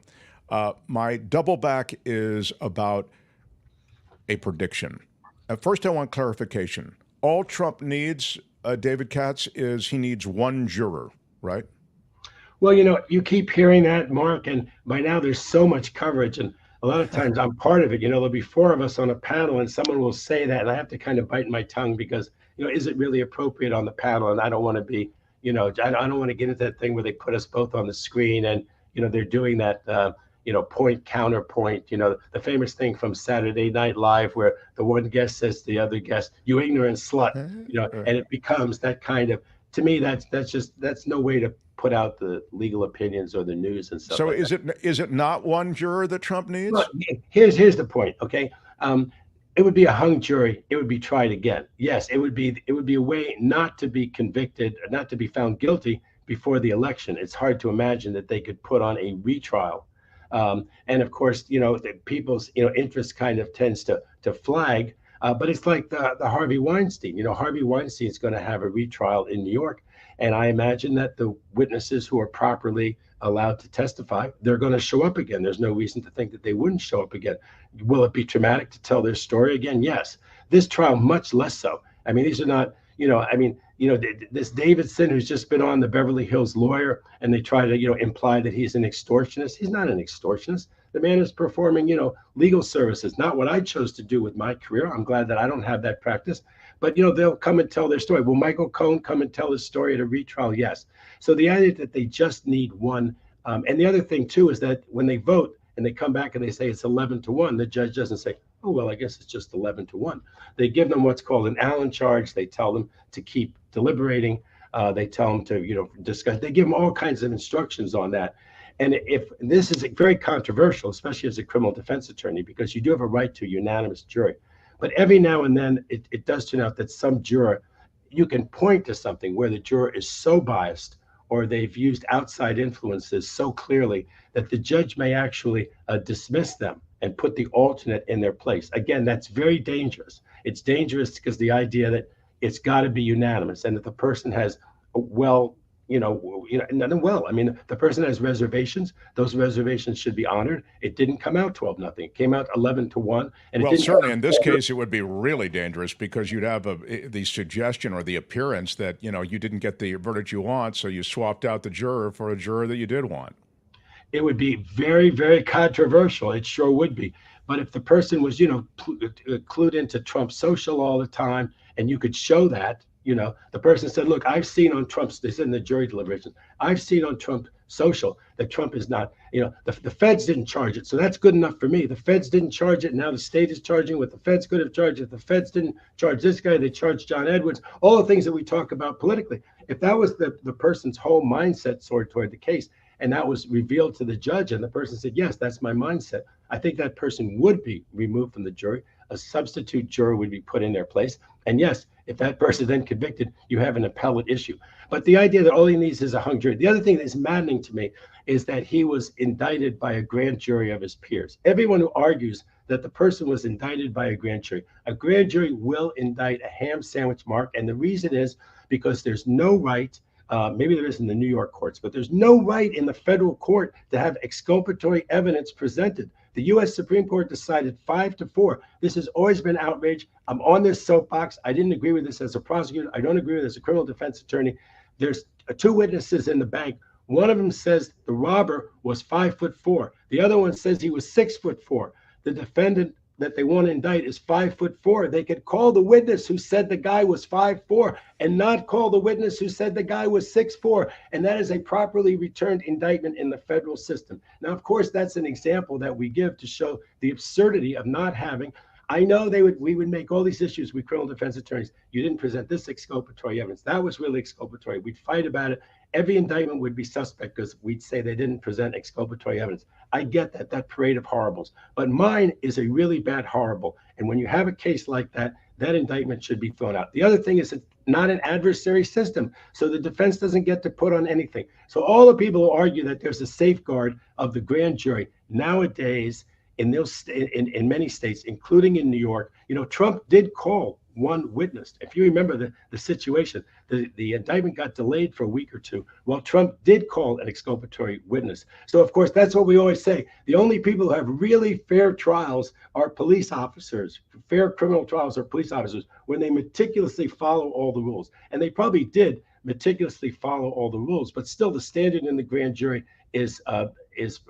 My double back is about a prediction. First, I want clarification. All Trump needs, David Katz, is he needs one juror, right? Well, you keep hearing that, Mark, and by now there's so much coverage, and a lot of times I'm part of it. There'll be four of us on a panel, and someone will say that, and I have to kind of bite my tongue because, is it really appropriate on the panel? And I don't want to be, I don't want to get into that thing where they put us both on the screen, and they're doing that, point counterpoint. The famous thing from Saturday Night Live where the one guest says to the other guest, "You ignorant slut," and it becomes that kind of. To me, that's no way to put out the legal opinions or the news and stuff. So like is it not one juror that Trump needs? Well, here's the point. Okay, it would be a hung jury. It would be tried again. Yes, it would be a way not to be convicted, not to be found guilty before the election. It's hard to imagine that they could put on a retrial. And of course, the people's interest kind of tends to flag. But it's like the Harvey Weinstein. Harvey Weinstein is going to have a retrial in New York. And I imagine that the witnesses who are properly allowed to testify, they're going to show up again. There's no reason to think that they wouldn't show up again. Will it be traumatic to tell their story again? Yes. This trial, much less so. I mean, these are not, this Davidson who's just been on the Beverly Hills Lawyer, and they try to, imply that he's an extortionist. He's not an extortionist. The man is performing, legal services, not what I chose to do with my career. I'm glad that I don't have that practice. But, they'll come and tell their story. Will Michael Cohen come and tell his story at a retrial? Yes. So the idea that they just need one. And the other thing, too, is that when they vote and they come back and they say it's 11-1, the judge doesn't say, oh, well, I guess it's just 11-1. They give them what's called an Allen charge. They tell them to keep deliberating. They tell them to, discuss. They give them all kinds of instructions on that. And if this is very controversial, especially as a criminal defense attorney, because you do have a right to a unanimous jury. But every now and then it does turn out that some juror, you can point to something where the juror is so biased or they've used outside influences so clearly that the judge may actually dismiss them and put the alternate in their place. Again, that's very dangerous. It's dangerous because the idea that it's got to be unanimous and that the person has the person has reservations. Those reservations should be honored. It didn't come out 12-0. It came out 11-1. And well, certainly in this case, it would be really dangerous because you'd have the suggestion or the appearance that, you didn't get the verdict you want, so you swapped out the juror for a juror that you did want. It would be very, very controversial. It sure would be. But if the person was, clued into Trump social all the time, and you could show that, the person said, look, I've seen on Trump's, they said in the jury deliberations, I've seen on Trump social that Trump is not, the feds didn't charge it. So that's good enough for me. The feds didn't charge it. Now the state is charging what the feds could have charged. If the feds didn't charge this guy, they charged John Edwards, all the things that we talk about politically. If that was the person's whole mindset toward the case, and that was revealed to the judge, and the person said, yes, that's my mindset, I think that person would be removed from the jury. A substitute juror would be put in their place. And yes, if that person is then convicted, you have an appellate issue. But the idea that all he needs is a hung jury. The other thing that is maddening to me is that he was indicted by a grand jury of his peers. Everyone who argues that the person was indicted by a grand jury will indict a ham sandwich, Mark. And the reason is because there's no right, maybe there is in the New York courts, but there's no right in the federal court to have exculpatory evidence presented. The U.S. Supreme Court decided 5-4. This has always been outrage. I'm on this soapbox. I didn't agree with this as a prosecutor. I don't agree with it as a criminal defense attorney. There's two witnesses in the bank. One of them says the robber was 5'4". The other one says he was 6'4". The defendant that they want to indict is 5'4". They could call the witness who said the guy was 5'4" and not call the witness who said the guy was 6'4". And that is a properly returned indictment in the federal system. Now, of course, that's an example that we give to show the absurdity of not having. I know we would make all these issues with criminal defense attorneys. You didn't present this exculpatory evidence. That was really exculpatory. We'd fight about it. Every indictment would be suspect because we'd say they didn't present exculpatory evidence. I get that parade of horribles. But mine is a really bad horrible. And when you have a case like that, that indictment should be thrown out. The other thing is it's not an adversary system. So the defense doesn't get to put on anything. So all the people who argue that there's a safeguard of the grand jury nowadays in many states, including in New York, Trump did call one witness. If you remember the situation, the indictment got delayed for a week or two while Trump did call an exculpatory witness. So, of course, that's what we always say. The only people who have really fair trials are police officers. Fair criminal trials are police officers when they meticulously follow all the rules. And they probably did meticulously follow all the rules, but still the standard in the grand jury is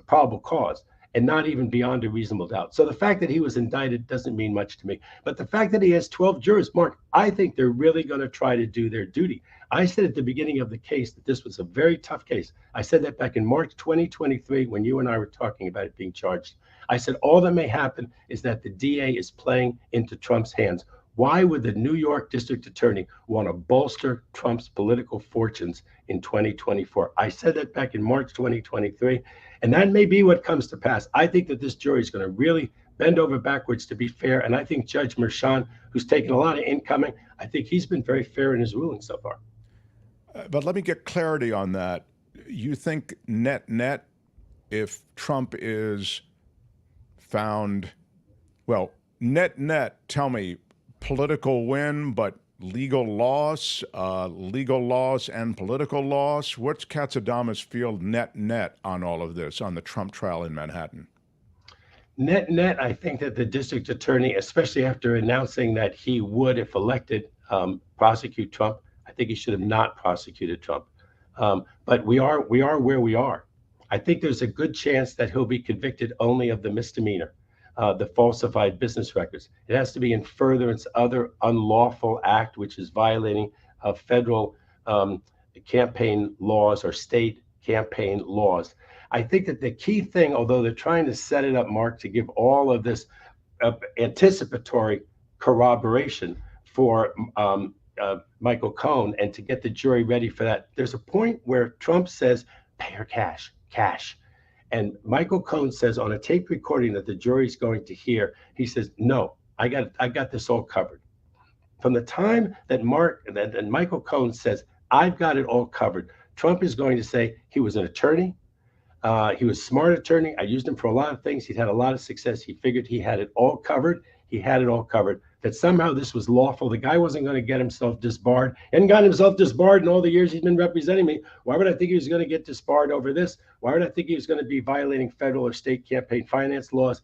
probable cause, and not even beyond a reasonable doubt. So the fact that he was indicted doesn't mean much to me. But the fact that he has 12 jurors, Mark, I think they're really going to try to do their duty. I said at the beginning of the case that this was a very tough case. I said that back in March 2023 when you and I were talking about it being charged. I said all that may happen is that the DA is playing into Trump's hands. Why would the New York District Attorney want to bolster Trump's political fortunes in 2024? I said that back in March 2023, and that may be what comes to pass. I think that this jury is going to really bend over backwards to be fair, and I think Judge Merchan, who's taken a lot of incoming, I think he's been very fair in his ruling so far. But let me get clarity on that. You think net, if Trump is found, well, net, tell me, political win, but legal loss and political loss? What's Katzadamas feel net on all of this, on the Trump trial in Manhattan? Net, I think that the district attorney, especially after announcing that he would, if elected, prosecute Trump, I think he should have not prosecuted Trump. But we are where we are. I think there's a good chance that he'll be convicted only of the misdemeanor. The falsified business records. It has to be in furtherance other unlawful act, which is violating federal campaign laws or state campaign laws. I think that the key thing, although they're trying to set it up, Mark, to give all of this anticipatory corroboration for Michael Cohen and to get the jury ready for that, there's a point where Trump says, pay her cash. And Michael Cohen says on a tape recording that the jury's going to hear, he says, no, I got this all covered. From the time that Michael Cohen says, I've got it all covered, Trump is going to say he was an attorney. He was a smart attorney. I used him for a lot of things. He'd had a lot of success. He figured he had it all covered. He had it all covered. That somehow this was lawful. The guy wasn't going to get himself disbarred. He hadn't gotten himself disbarred in all the years he's been representing me. Why would I think he was going to get disbarred over this? Why would I think he was going to be violating federal or state campaign finance laws?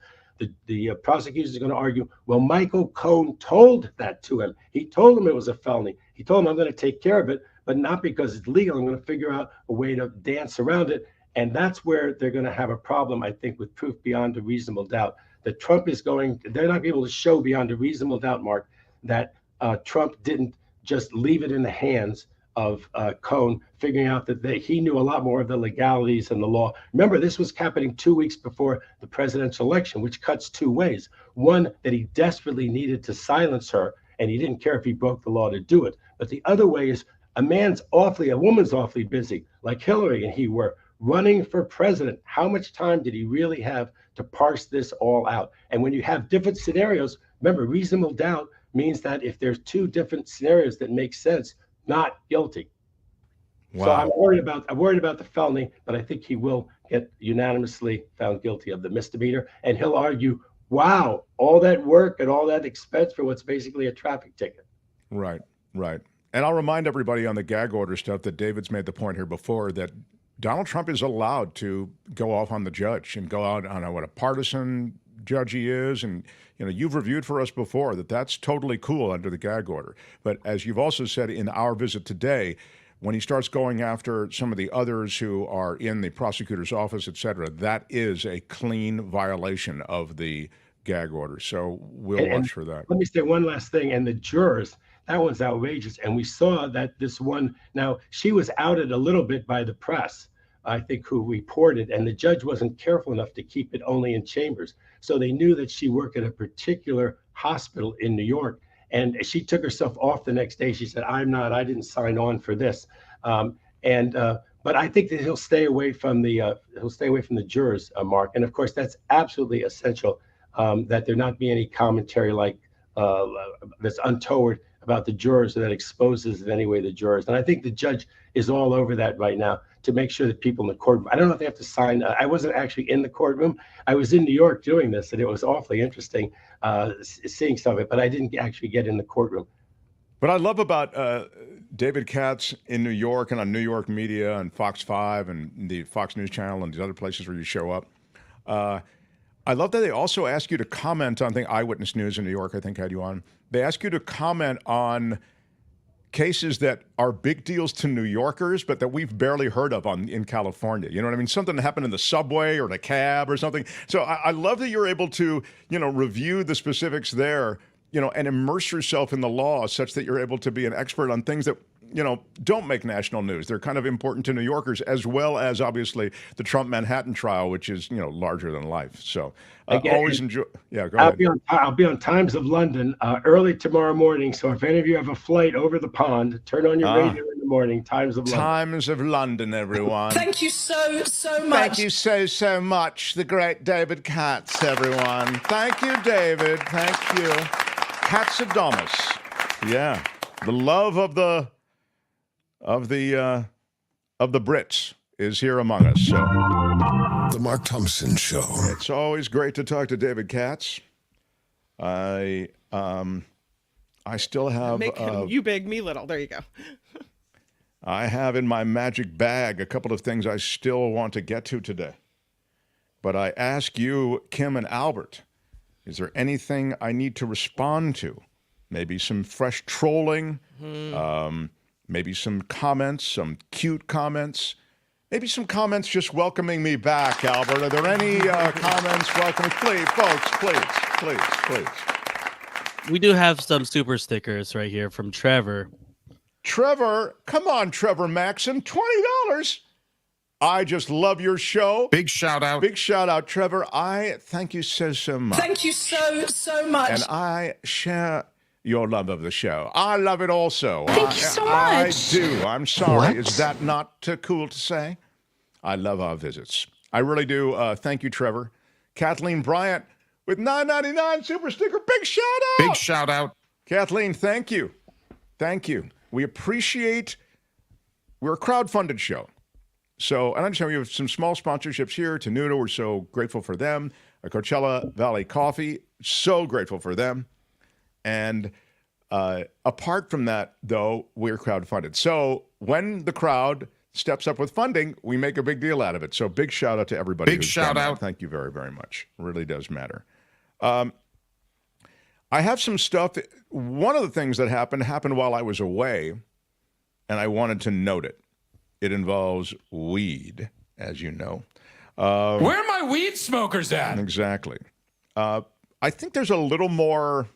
The prosecutors are going to argue, well, Michael Cohen told that to him. He told him it was a felony. He told him, I'm going to take care of it, but not because it's legal. I'm going to figure out a way to dance around it. And that's where they're going to have a problem, I think, with proof beyond a reasonable doubt. That Trump is going, they're not able to show beyond a reasonable doubt, Mark, that Trump didn't just leave it in the hands of Cohen, figuring out that he knew a lot more of the legalities and the law. Remember, this was happening 2 weeks before the presidential election, which cuts two ways. One, that he desperately needed to silence her, and he didn't care if he broke the law to do it. But the other way is a woman's awfully busy, like Hillary and he were, running for president. How much time did he really have to parse this all out? And when you have different scenarios, remember, reasonable doubt means that if there's two different scenarios that make sense, not guilty. Wow. So I'm worried about the felony, but I think he will get unanimously found guilty of the misdemeanor. And he'll argue, wow, all that work and all that expense for what's basically a traffic ticket. Right. And I'll remind everybody on the gag order stuff that David's made the point here before that Donald Trump is allowed to go off on the judge and go out on what a partisan judge he is. And, you've reviewed for us before that that's totally cool under the gag order. But as you've also said in our visit today, when he starts going after some of the others who are in the prosecutor's office, et cetera, that is a clean violation of the gag order. So we'll watch for that. Let me say one last thing. And the jurors, that one's outrageous. And we saw that this one, now she was outed a little bit by the press, I think, who reported, and the judge wasn't careful enough to keep it only in chambers. So they knew that she worked at a particular hospital in New York. And she took herself off the next day. She said, I didn't sign on for this. But I think that he'll stay away from the jurors, Mark. And of course, that's absolutely essential, that there not be any commentary like that's untoward about the jurors that exposes in any way the jurors. And I think the judge is all over that right now. to make sure that people in the courtroom, I don't know if they have to sign. I wasn't actually in the courtroom. I was in New York doing this, and it was awfully interesting seeing some of it, but I didn't actually get in the courtroom. What I love about David Katz in New York and on New York media and Fox 5 and the Fox News Channel and these other places where you show up, I love that they also ask you to comment on things. Eyewitness News in New York, I think, had you on. They ask you to comment on cases that are big deals to New Yorkers, but that we've barely heard of in California. You know what I mean? Something that happened in the subway or in a cab or something. So I love that you're able to, review the specifics there, and immerse yourself in the law such that you're able to be an expert on things that, don't make national news. They're kind of important to New Yorkers, as well as obviously the Trump Manhattan trial, which is, larger than life. So always enjoy. Yeah, go ahead. I'll be on Times of London early tomorrow morning. So if any of you have a flight over the pond, turn on your radio in the morning. Times of London. Times of London, everyone. Thank you so much. Thank you so much, the great David Katz, everyone. Thank you, David. Thank you. Katzodamus. Yeah, the love of the Brits is here among us. So, The Mark Thompson Show. It's always great to talk to David Katz. I still have Make him you big, me little. There you go. I have in my magic bag a couple of things I still want to get to today. But I ask you, Kim and Albert, is there anything I need to respond to? Maybe some fresh trolling, maybe some comments, some cute comments, maybe some comments just welcoming me back, Albert. Are there any comments welcoming? Please, folks, please. We do have some super stickers right here from Trevor. Trevor, come on, Trevor Maxon, $20. I just love your show. Big shout out. Big shout out, Trevor. I thank you so much. Thank you so much. And I share your love of the show. I love it also. Thank you so much. I do. I'm sorry. Is that not cool to say? I love our visits. I really do. Thank you, Trevor. Kathleen Bryant with $9.99 super sticker. Big shout out. Big shout out. Kathleen, thank you. Thank you. We appreciate. We're a crowd-funded show. So, and I understand we have some small sponsorships here. Tenuta, we're so grateful for them. Coachella Valley Coffee, so grateful for them. And apart from that, though, we're crowd-funded. So when the crowd steps up with funding, we make a big deal out of it. So big shout-out to everybody. Big shout-out. Thank you very, very much. It really does matter. I have some stuff. One of the things that happened while I was away, and I wanted to note it. It involves weed, as you know. Where are my weed smokers at? Exactly. I think there's a little more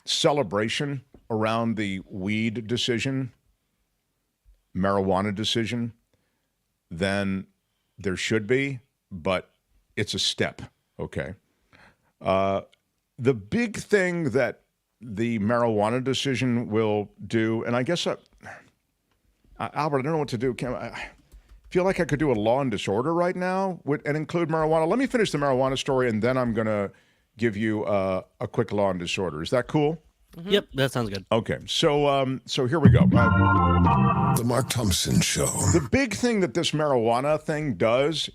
celebration around the weed decision, marijuana decision, than there should be, but it's a step, okay? The big thing that the marijuana decision will do, and I guess Albert, I don't know what to do. I feel like I could do a law and disorder right now and include marijuana. Let me finish the marijuana story, and then I'm going to give you a quick law and disorder. Is that cool? Mm-hmm. Yep, that sounds good. Okay, so here we go. The Mark Thompson Show. The big thing that this marijuana thing does,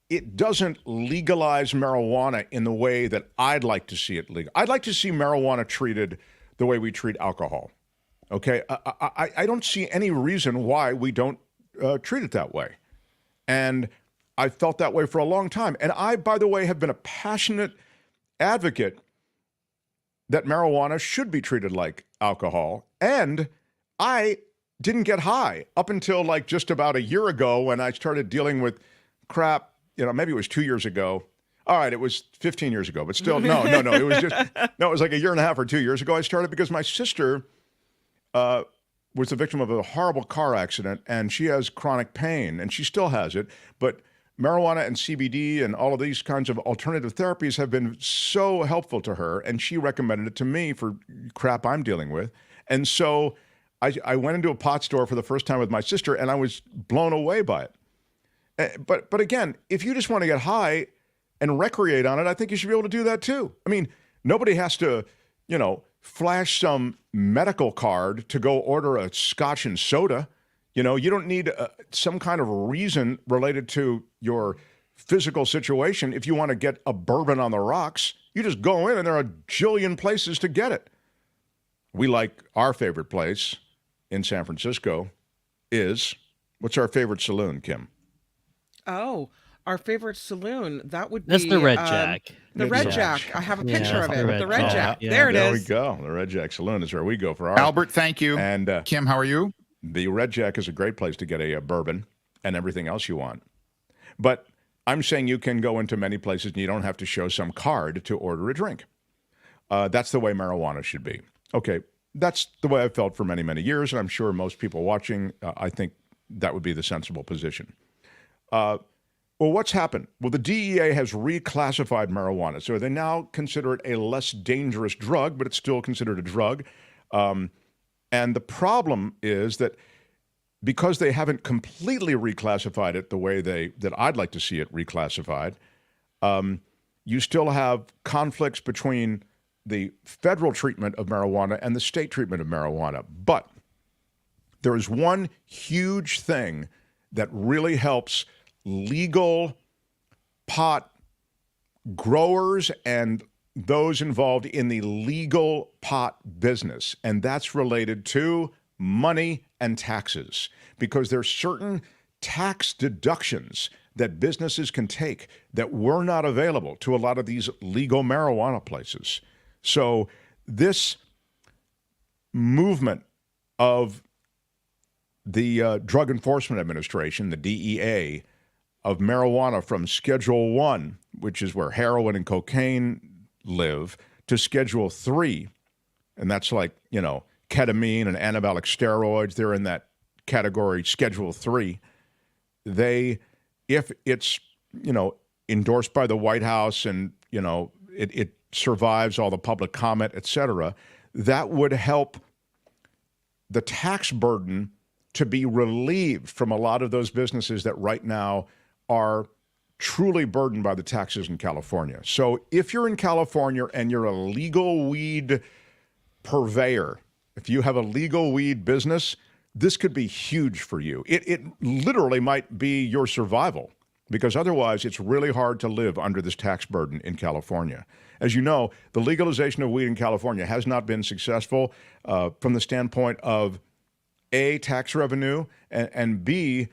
it doesn't legalize marijuana in the way that I'd like to see it legal. I'd like to see marijuana treated the way we treat alcohol. Okay, I don't see any reason why we don't treat it that way. And I felt that way for a long time. And I, by the way, have been a passionate advocate that marijuana should be treated like alcohol. And I didn't get high up until like just about a year ago when I started dealing with crap, maybe it was 2 years ago. All right, it was 15 years ago, but still, no. It was like a year and a half or 2 years ago I started because my sister was the victim of a horrible car accident, and she has chronic pain, and she still has it. But marijuana and CBD and all of these kinds of alternative therapies have been so helpful to her, and she recommended it to me for crap I'm dealing with. And so I went into a pot store for the first time with my sister, and I was blown away by it. But again, if you just want to get high and recreate on it, I think you should be able to do that too. I mean, nobody has to, flash some medical card to go order a scotch and soda. You know, you don't need some kind of reason related to your physical situation. If you want to get a bourbon on the rocks, you just go in and there are a jillion places to get it. We like our favorite place in San Francisco is, what's our favorite saloon, Kim? Oh, our favorite saloon, that would be... That's the Red Jack. The Red Jack. I have a picture of it. The Red Jack. Yeah. There it is. There we go. The Red Jack Saloon is where we go for our... Albert, thank you. And Kim, how are you? The Red Jack is a great place to get a bourbon and everything else you want. But I'm saying you can go into many places and you don't have to show some card to order a drink. That's the way marijuana should be. Okay, that's the way I've felt for many, many years, and I'm sure most people watching, I think that would be the sensible position. Well, what's happened? Well, the DEA has reclassified marijuana, so they now consider it a less dangerous drug, but it's still considered a drug. And the problem is that because they haven't completely reclassified it the way that I'd like to see it reclassified, you still have conflicts between the federal treatment of marijuana and the state treatment of marijuana. But there is one huge thing that really helps legal pot growers and those involved in the legal pot business, and that's related to money and taxes, because there's certain tax deductions that businesses can take that were not available to a lot of these legal marijuana places. So this movement of the Drug Enforcement Administration, the DEA, of marijuana from Schedule 1, which is where heroin and cocaine live, to Schedule 3, and that's like, you know, ketamine and anabolic steroids, they're in that category, Schedule 3. They, if it's, you know, endorsed by the White House and, you know, it survives all the public comment, et cetera, that would help the tax burden to be relieved from a lot of those businesses that right now are truly burdened by the taxes in California. So if you're in California and you're a legal weed purveyor, if you have a legal weed business, this could be huge for you. It literally might be your survival, because otherwise it's really hard to live under this tax burden in California. As you know, the legalization of weed in California has not been successful from the standpoint of A, tax revenue, and B,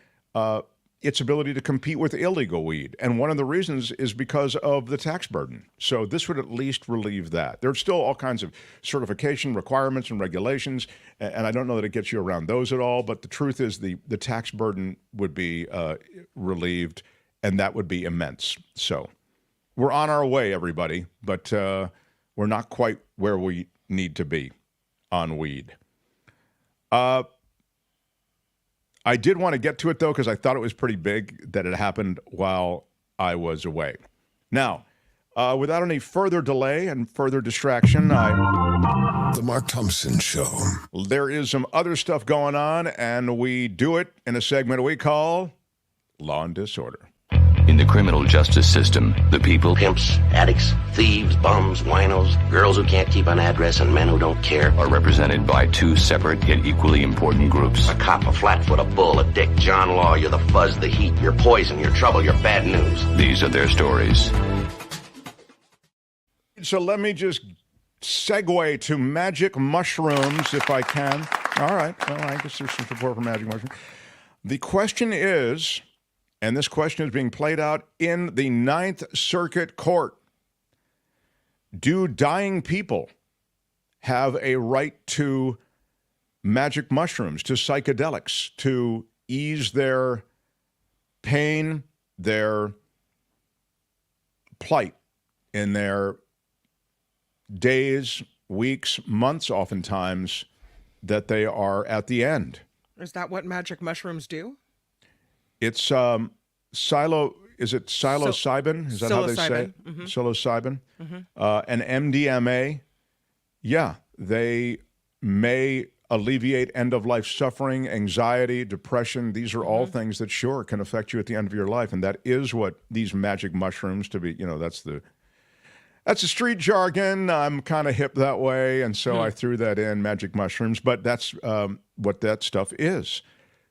its ability to compete with illegal weed. And one of the reasons is because of the tax burden. So this would at least relieve that. There's still all kinds of certification requirements and regulations, and I don't know that it gets you around those at all, but the truth is the tax burden would be relieved, and that would be immense. So we're on our way, everybody, but we're not quite where we need to be on weed. I did want to get to it, though, because I thought it was pretty big that it happened while I was away. Now, without any further delay and further distraction, The Mark Thompson Show. There is some other stuff going on, and we do it in a segment we call Law and Disorder. In the criminal justice system, the people, pimps, addicts, thieves, bums, winos, girls who can't keep an address, and men who don't care, are represented by two separate yet equally important groups. A cop, a flatfoot, a bull, a dick, John Law. You're the fuzz, the heat, you're poison, you're trouble, you're bad news. These are their stories. So let me just segue to magic mushrooms, if I can. All right. Well, I guess there's some support for magic mushrooms. The question is, and this question is being played out in the Ninth Circuit Court, do dying people have a right to magic mushrooms, to psychedelics, to ease their pain, their plight in their days, weeks, months, oftentimes, that they are at the end? Is that what magic mushrooms do? It's psilocybin? Is that how they say it? Mm-hmm. Psilocybin. Mm-hmm. And MDMA, yeah, they may alleviate end-of-life suffering, anxiety, depression. These are all things that, sure, can affect you at the end of your life. And that is what these magic mushrooms, to be, you know, that's the street jargon. I'm kind of hip that way, and so I threw that in, magic mushrooms. But that's what that stuff is.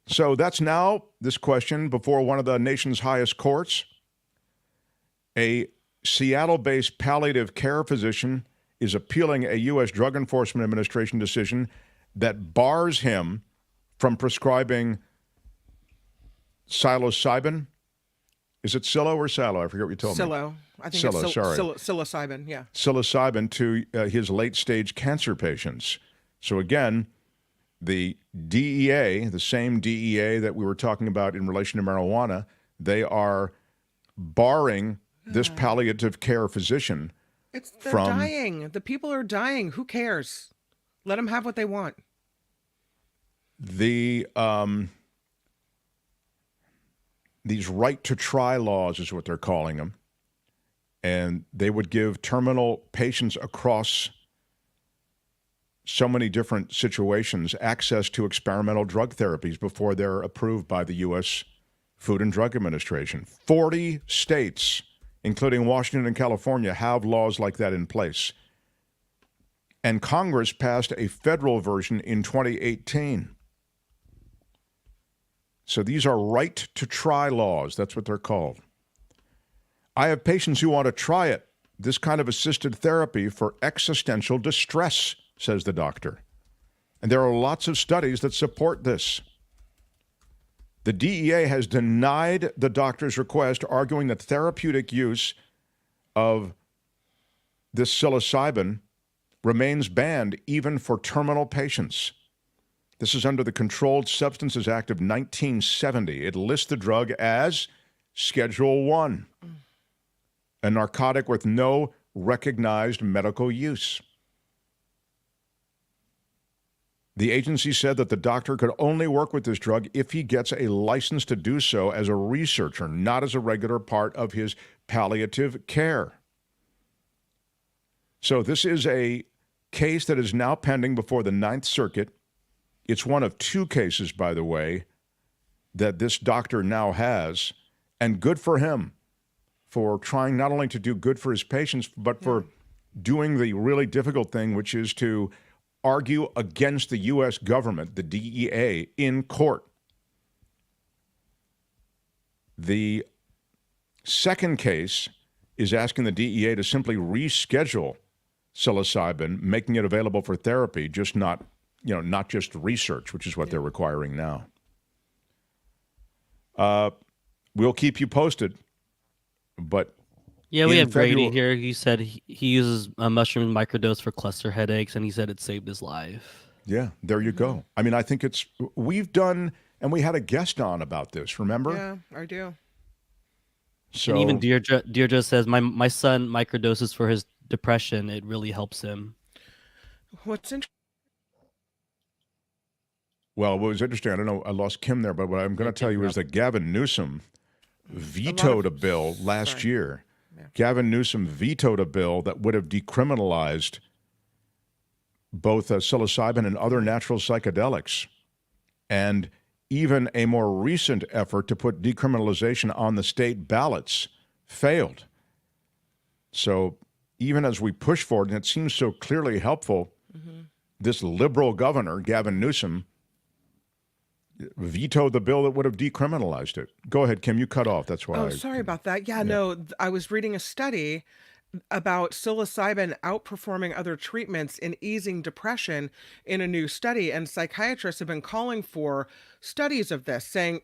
So that's now this question before one of the nation's highest courts. A Seattle-based palliative care physician is appealing a U.S. Drug Enforcement Administration decision that bars him from prescribing psilocybin. Is it Silo or Salo? I forget what you told me. Silo. I think Silo, it's sorry. psilocybin, yeah. Psilocybin to his late-stage cancer patients. So again, the DEA, the same DEA that we were talking about in relation to marijuana, they are barring this palliative care physician They're dying. The people are dying. Who cares? Let them have what they want. These right to try laws is what they're calling them. And they would give terminal patients across so many different situations access to experimental drug therapies before they're approved by the U.S. Food and Drug Administration. 40 states, including Washington and California, have laws like that in place. And Congress passed a federal version in 2018. So these are right to try laws. That's what they're called. I have patients who want to try it, this kind of assisted therapy for existential distress, says the doctor. And there are lots of studies that support this. The DEA has denied the doctor's request, arguing that therapeutic use of this psilocybin remains banned even for terminal patients. This is under the Controlled Substances Act of 1970. It lists the drug as Schedule 1, a narcotic with no recognized medical use. The agency said that the doctor could only work with this drug if he gets a license to do so as a researcher, not as a regular part of his palliative care. So this is a case that is now pending before the Ninth Circuit. It's one of two cases, by the way, that this doctor now has, and good for him for trying not only to do good for his patients, but for doing the really difficult thing, which is to argue against the U.S. government, the DEA, in court. The second case is asking the DEA to simply reschedule psilocybin, making it available for therapy, just not just research, which is what they're requiring now. We'll keep you posted, but yeah, we have Grady here. He said he uses a mushroom microdose for cluster headaches, and he said it saved his life. Yeah, there you go. I mean, I think we've done, and we had a guest on about this, remember? Yeah, I do. So, and even Deirdre says, my son microdoses for his depression. It really helps him. What's interesting? Well, what was interesting, I don't know, I lost Kim there, but what I'm going to tell you is that Gavin Newsom vetoed a bill last year. Yeah. Gavin Newsom vetoed a bill that would have decriminalized both psilocybin and other natural psychedelics. And even a more recent effort to put decriminalization on the state ballots failed. So even as we push forward, and it seems so clearly helpful, this liberal governor, Gavin Newsom, vetoed the bill that would have decriminalized it. Go ahead, Kim, you cut off. That's why. Oh, sorry about that. Yeah, no, I was reading a study about psilocybin outperforming other treatments in easing depression in a new study. And psychiatrists have been calling for studies of this, saying,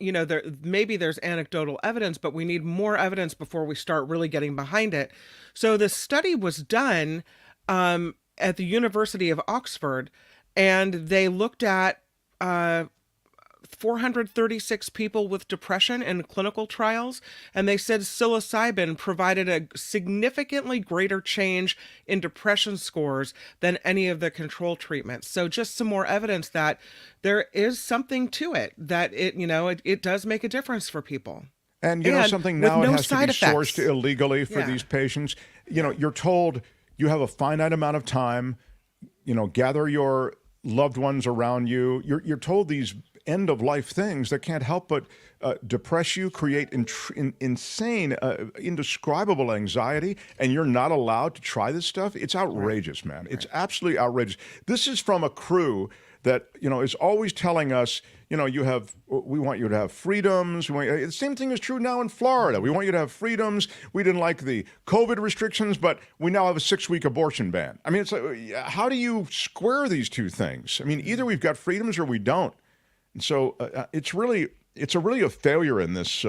maybe there's anecdotal evidence, but we need more evidence before we start really getting behind it. So the study was done at the University of Oxford, and they looked at 436 people with depression in clinical trials, and they said psilocybin provided a significantly greater change in depression scores than any of the control treatments. So just some more evidence that there is something to it, that it does make a difference for people. And something now, it has to be sourced illegally for these patients. You're told you have a finite amount of time, gather your loved ones around you. You're told these end-of-life things that can't help but depress you, create insane, indescribable anxiety, and you're not allowed to try this stuff? It's outrageous, man. It's absolutely outrageous. This is from a crew that, is always telling us, we want you to have freedoms. The same thing is true now in Florida. We want you to have freedoms. We didn't like the COVID restrictions, but we now have a 6-week abortion ban. I mean, it's like, how do you square these two things? I mean, either we've got freedoms or we don't. And so it's really a failure in this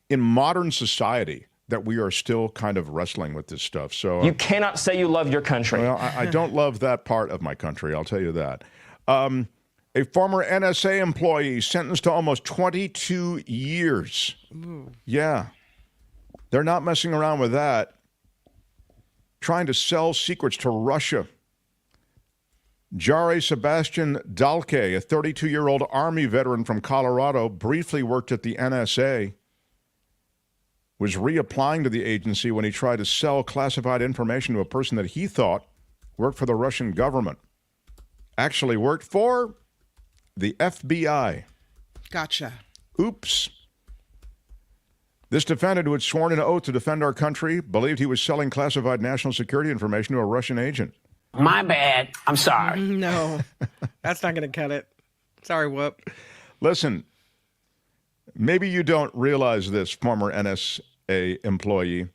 in modern society that we are still kind of wrestling with this stuff. So you cannot say you love your country. Well, I don't love that part of my country, I'll tell you that. A former NSA employee sentenced to almost 22 years. Ooh. Yeah. They're not messing around with that. Trying to sell secrets to Russia. Jare Sebastian Dalke, a 32-year-old Army veteran from Colorado, briefly worked at the NSA, was reapplying to the agency when he tried to sell classified information to a person that he thought worked for the Russian government. Actually worked for the FBI. Gotcha. Oops. This defendant, who had sworn an oath to defend our country, believed he was selling classified national security information to a Russian agent. My bad. I'm sorry. No, that's not going to cut it. Sorry, Whoop. Listen, maybe you don't realize this, former NSA employee.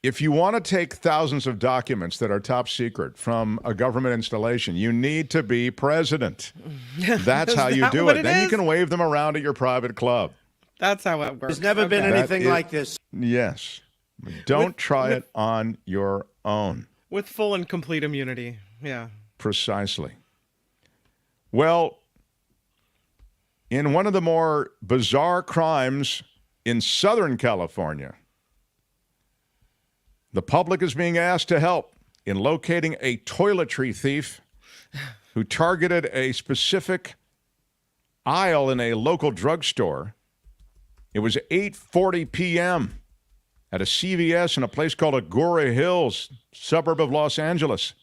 If you want to take thousands of documents that are top secret from a government installation, you need to be president. That's how you do it. Then you can wave them around at your private club. That's how it works. There's never been anything like this. Yes. Don't try it on your own. With full and complete immunity. Yeah. Precisely. Well, in one of the more bizarre crimes in Southern California, the public is being asked to help in locating a toiletry thief who targeted a specific aisle in a local drugstore. It was 8:40 p.m. at a CVS in a place called Agoura Hills, suburb of Los Angeles.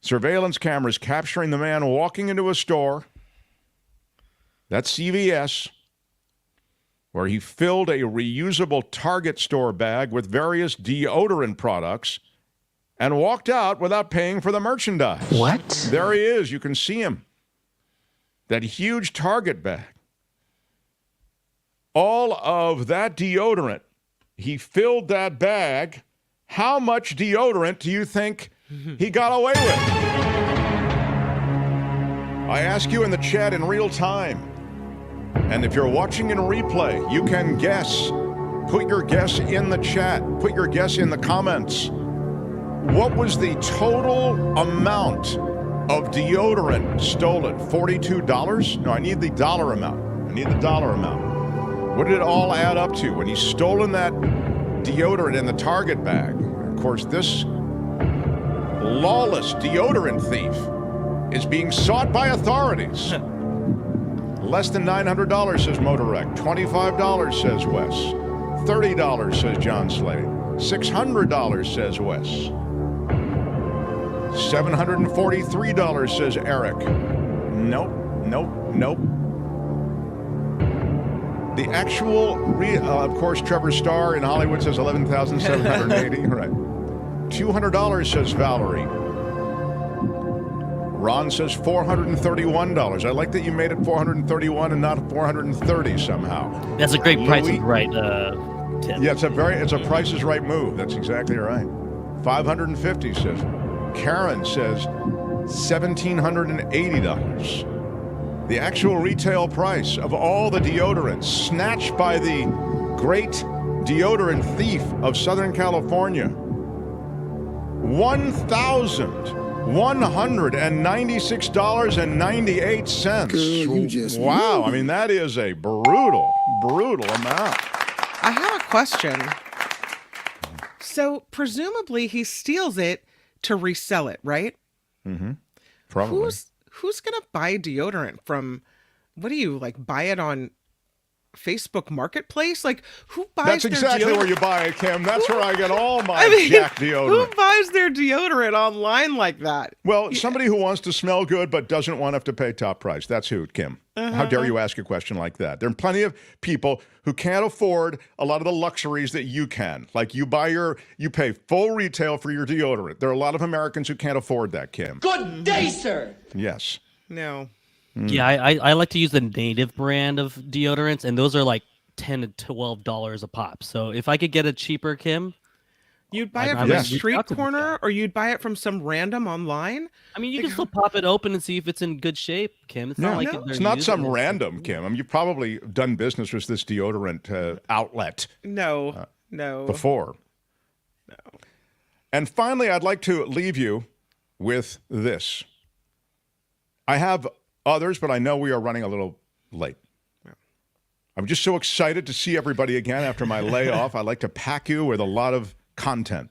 Surveillance cameras capturing the man walking into a store, that's CVS, where he filled a reusable Target store bag with various deodorant products and walked out without paying for the merchandise. What? There he is. You can see him. That huge Target bag. All of that deodorant. He filled that bag. How much deodorant do you think he got away with? I ask you in the chat in real time. And if you're watching in replay, you can guess. Put your guess in the chat. Put your guess in the comments. What was the total amount of deodorant stolen? $42? No, I need the dollar amount. I need the dollar amount. What did it all add up to when he's stolen that deodorant in the Target bag? Of course, this lawless deodorant thief is being sought by authorities. Less than $900, says Motorrect. $25, says Wes. $30, says John Slade. $600, says Wes. $743, says Eric. Nope. The actual, of course, Trevor Starr in Hollywood says $11,780. Right. $200, says Valerie. Ron says $431. I like that you made it $431 and not $430 somehow. That's a great Price is Right tip. Yeah, it's a Price is Right move. That's exactly right. $550 says. Karen says $1,780. The actual retail price of all the deodorants snatched by the great deodorant thief of Southern California. $1,196.98. Wow, I mean, that is a brutal amount. I have a question. So presumably he steals it to resell it, right? Mm-hmm. Probably. Who's going to buy deodorant from, what do you, like, buy it on Facebook Marketplace? Like, who buys That's their exactly deodorant? where you buy it, Kim. That's where I get all my I mean, Jack deodorant. Who buys their deodorant online like that? Well, somebody who wants to smell good but doesn't want to have to pay top price. That's who, Kim. How dare you ask a question like that? There are plenty of people who can't afford a lot of the luxuries that you can. Like you pay full retail for your deodorant. There are a lot of Americans who can't afford that, Kim. Good day, sir. Yes. No. Yeah, I like to use the native brand of deodorants, and those are like $10 to $12 a pop. So if I could get it cheaper, Kim, you'd buy it from a street corner, or you'd buy it from some random online. I mean, you can still pop it open and see if it's in good shape, Kim. It's not like it's not some random, Kim. I mean, you've probably done business with this deodorant outlet. No. Before. No. And finally, I'd like to leave you with this. I have others, but I know we are running a little late. I'm just so excited to see everybody again after my layoff. I like to pack you with a lot of content.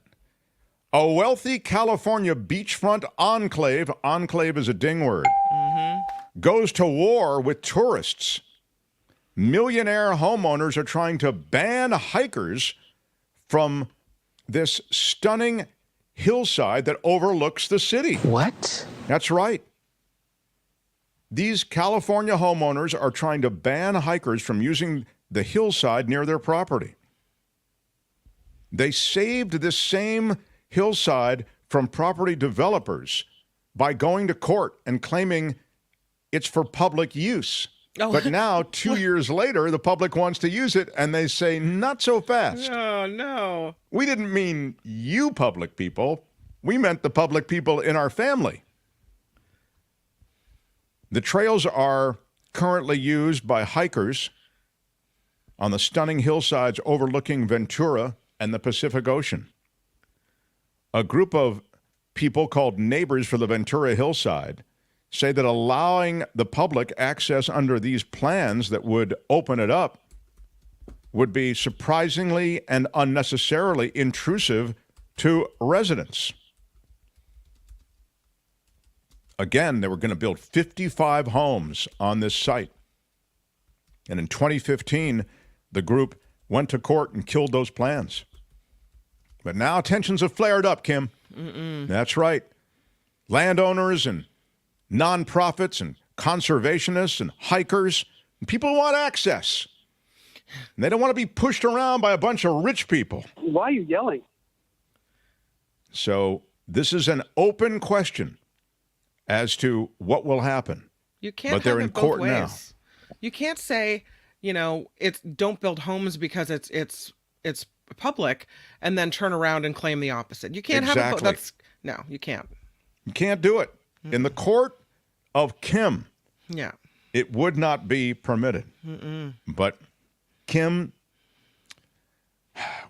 A wealthy California beachfront enclave is a ding word, goes to war with tourists. Millionaire homeowners are trying to ban hikers from this stunning hillside that overlooks the city. What? That's right. These California homeowners are trying to ban hikers from using the hillside near their property. They saved this same hillside from property developers by going to court and claiming it's for public use. Oh. But now, 2 years later, the public wants to use it, and they say, not so fast. Oh, no. We didn't mean you public people. We meant the public people in our family. The trails are currently used by hikers on the stunning hillsides overlooking Ventura and the Pacific Ocean. A group of people called Neighbors for the Ventura Hillside say that allowing the public access under these plans that would open it up would be surprisingly and unnecessarily intrusive to residents. Again, they were going to build 55 homes on this site. And in 2015, the group went to court and killed those plans. But now tensions have flared up, Kim. That's right. Landowners and nonprofits and conservationists and hikers, and people want access. And they don't want to be pushed around by a bunch of rich people. Why are you yelling? So this is an open question as to what will happen. You can't but they're have in it both court ways. now. You can't say, it's don't build homes because it's public, and then turn around and claim the opposite. You can't have it. No, you can't. You can't do it. In the court of Kim, it would not be permitted. But Kim,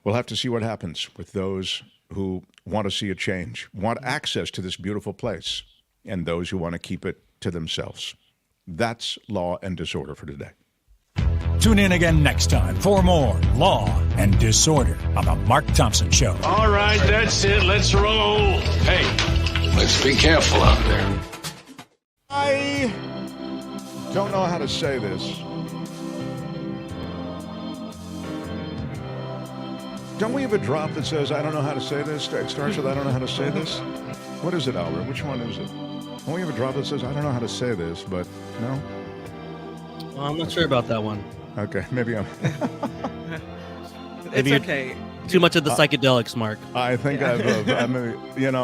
we'll have to see what happens with those who want to see a change, want access to this beautiful place, and those who want to keep it to themselves. That's Law and Disorder for today. Tune in again next time for more Law and Disorder on The Mark Thompson Show. All right, that's it. Let's roll. Hey, let's be careful out there. I don't know how to say this. Don't we have a drop that says, I don't know how to say this? It starts with, I don't know how to say this? What is it, Albert? Which one is it? Don't we have a drop that says, I don't know how to say this, but no? Well, I'm not sure about that one. Okay, maybe I'm... It's okay. Too much of the psychedelics, Mark. I think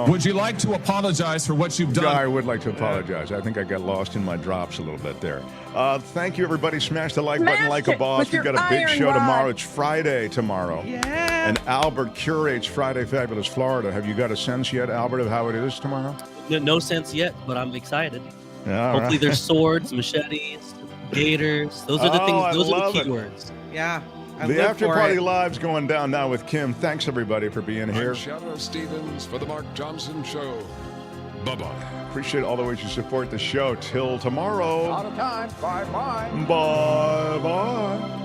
Would you like to apologize for what you've done? I would like to apologize. I think I got lost in my drops a little bit there. Thank you, everybody. Smash the like button like a boss. We've got a big show tomorrow. It's Friday tomorrow. Yeah. And Albert curates Friday Fabulous Florida. Have you got a sense yet, Albert, of how it is tomorrow? No sense yet, but I'm excited. All Hopefully right. there's swords, machetes, gators. Those are the things. Those are the key words. Yeah. The After Party Live's going down now with Kim. Thanks, everybody, for being here. I'm Shadow Stevens for the Mark Thompson Show. Bye-bye. Appreciate all the ways you support the show. Till tomorrow. Out of time. Bye-bye. Bye-bye.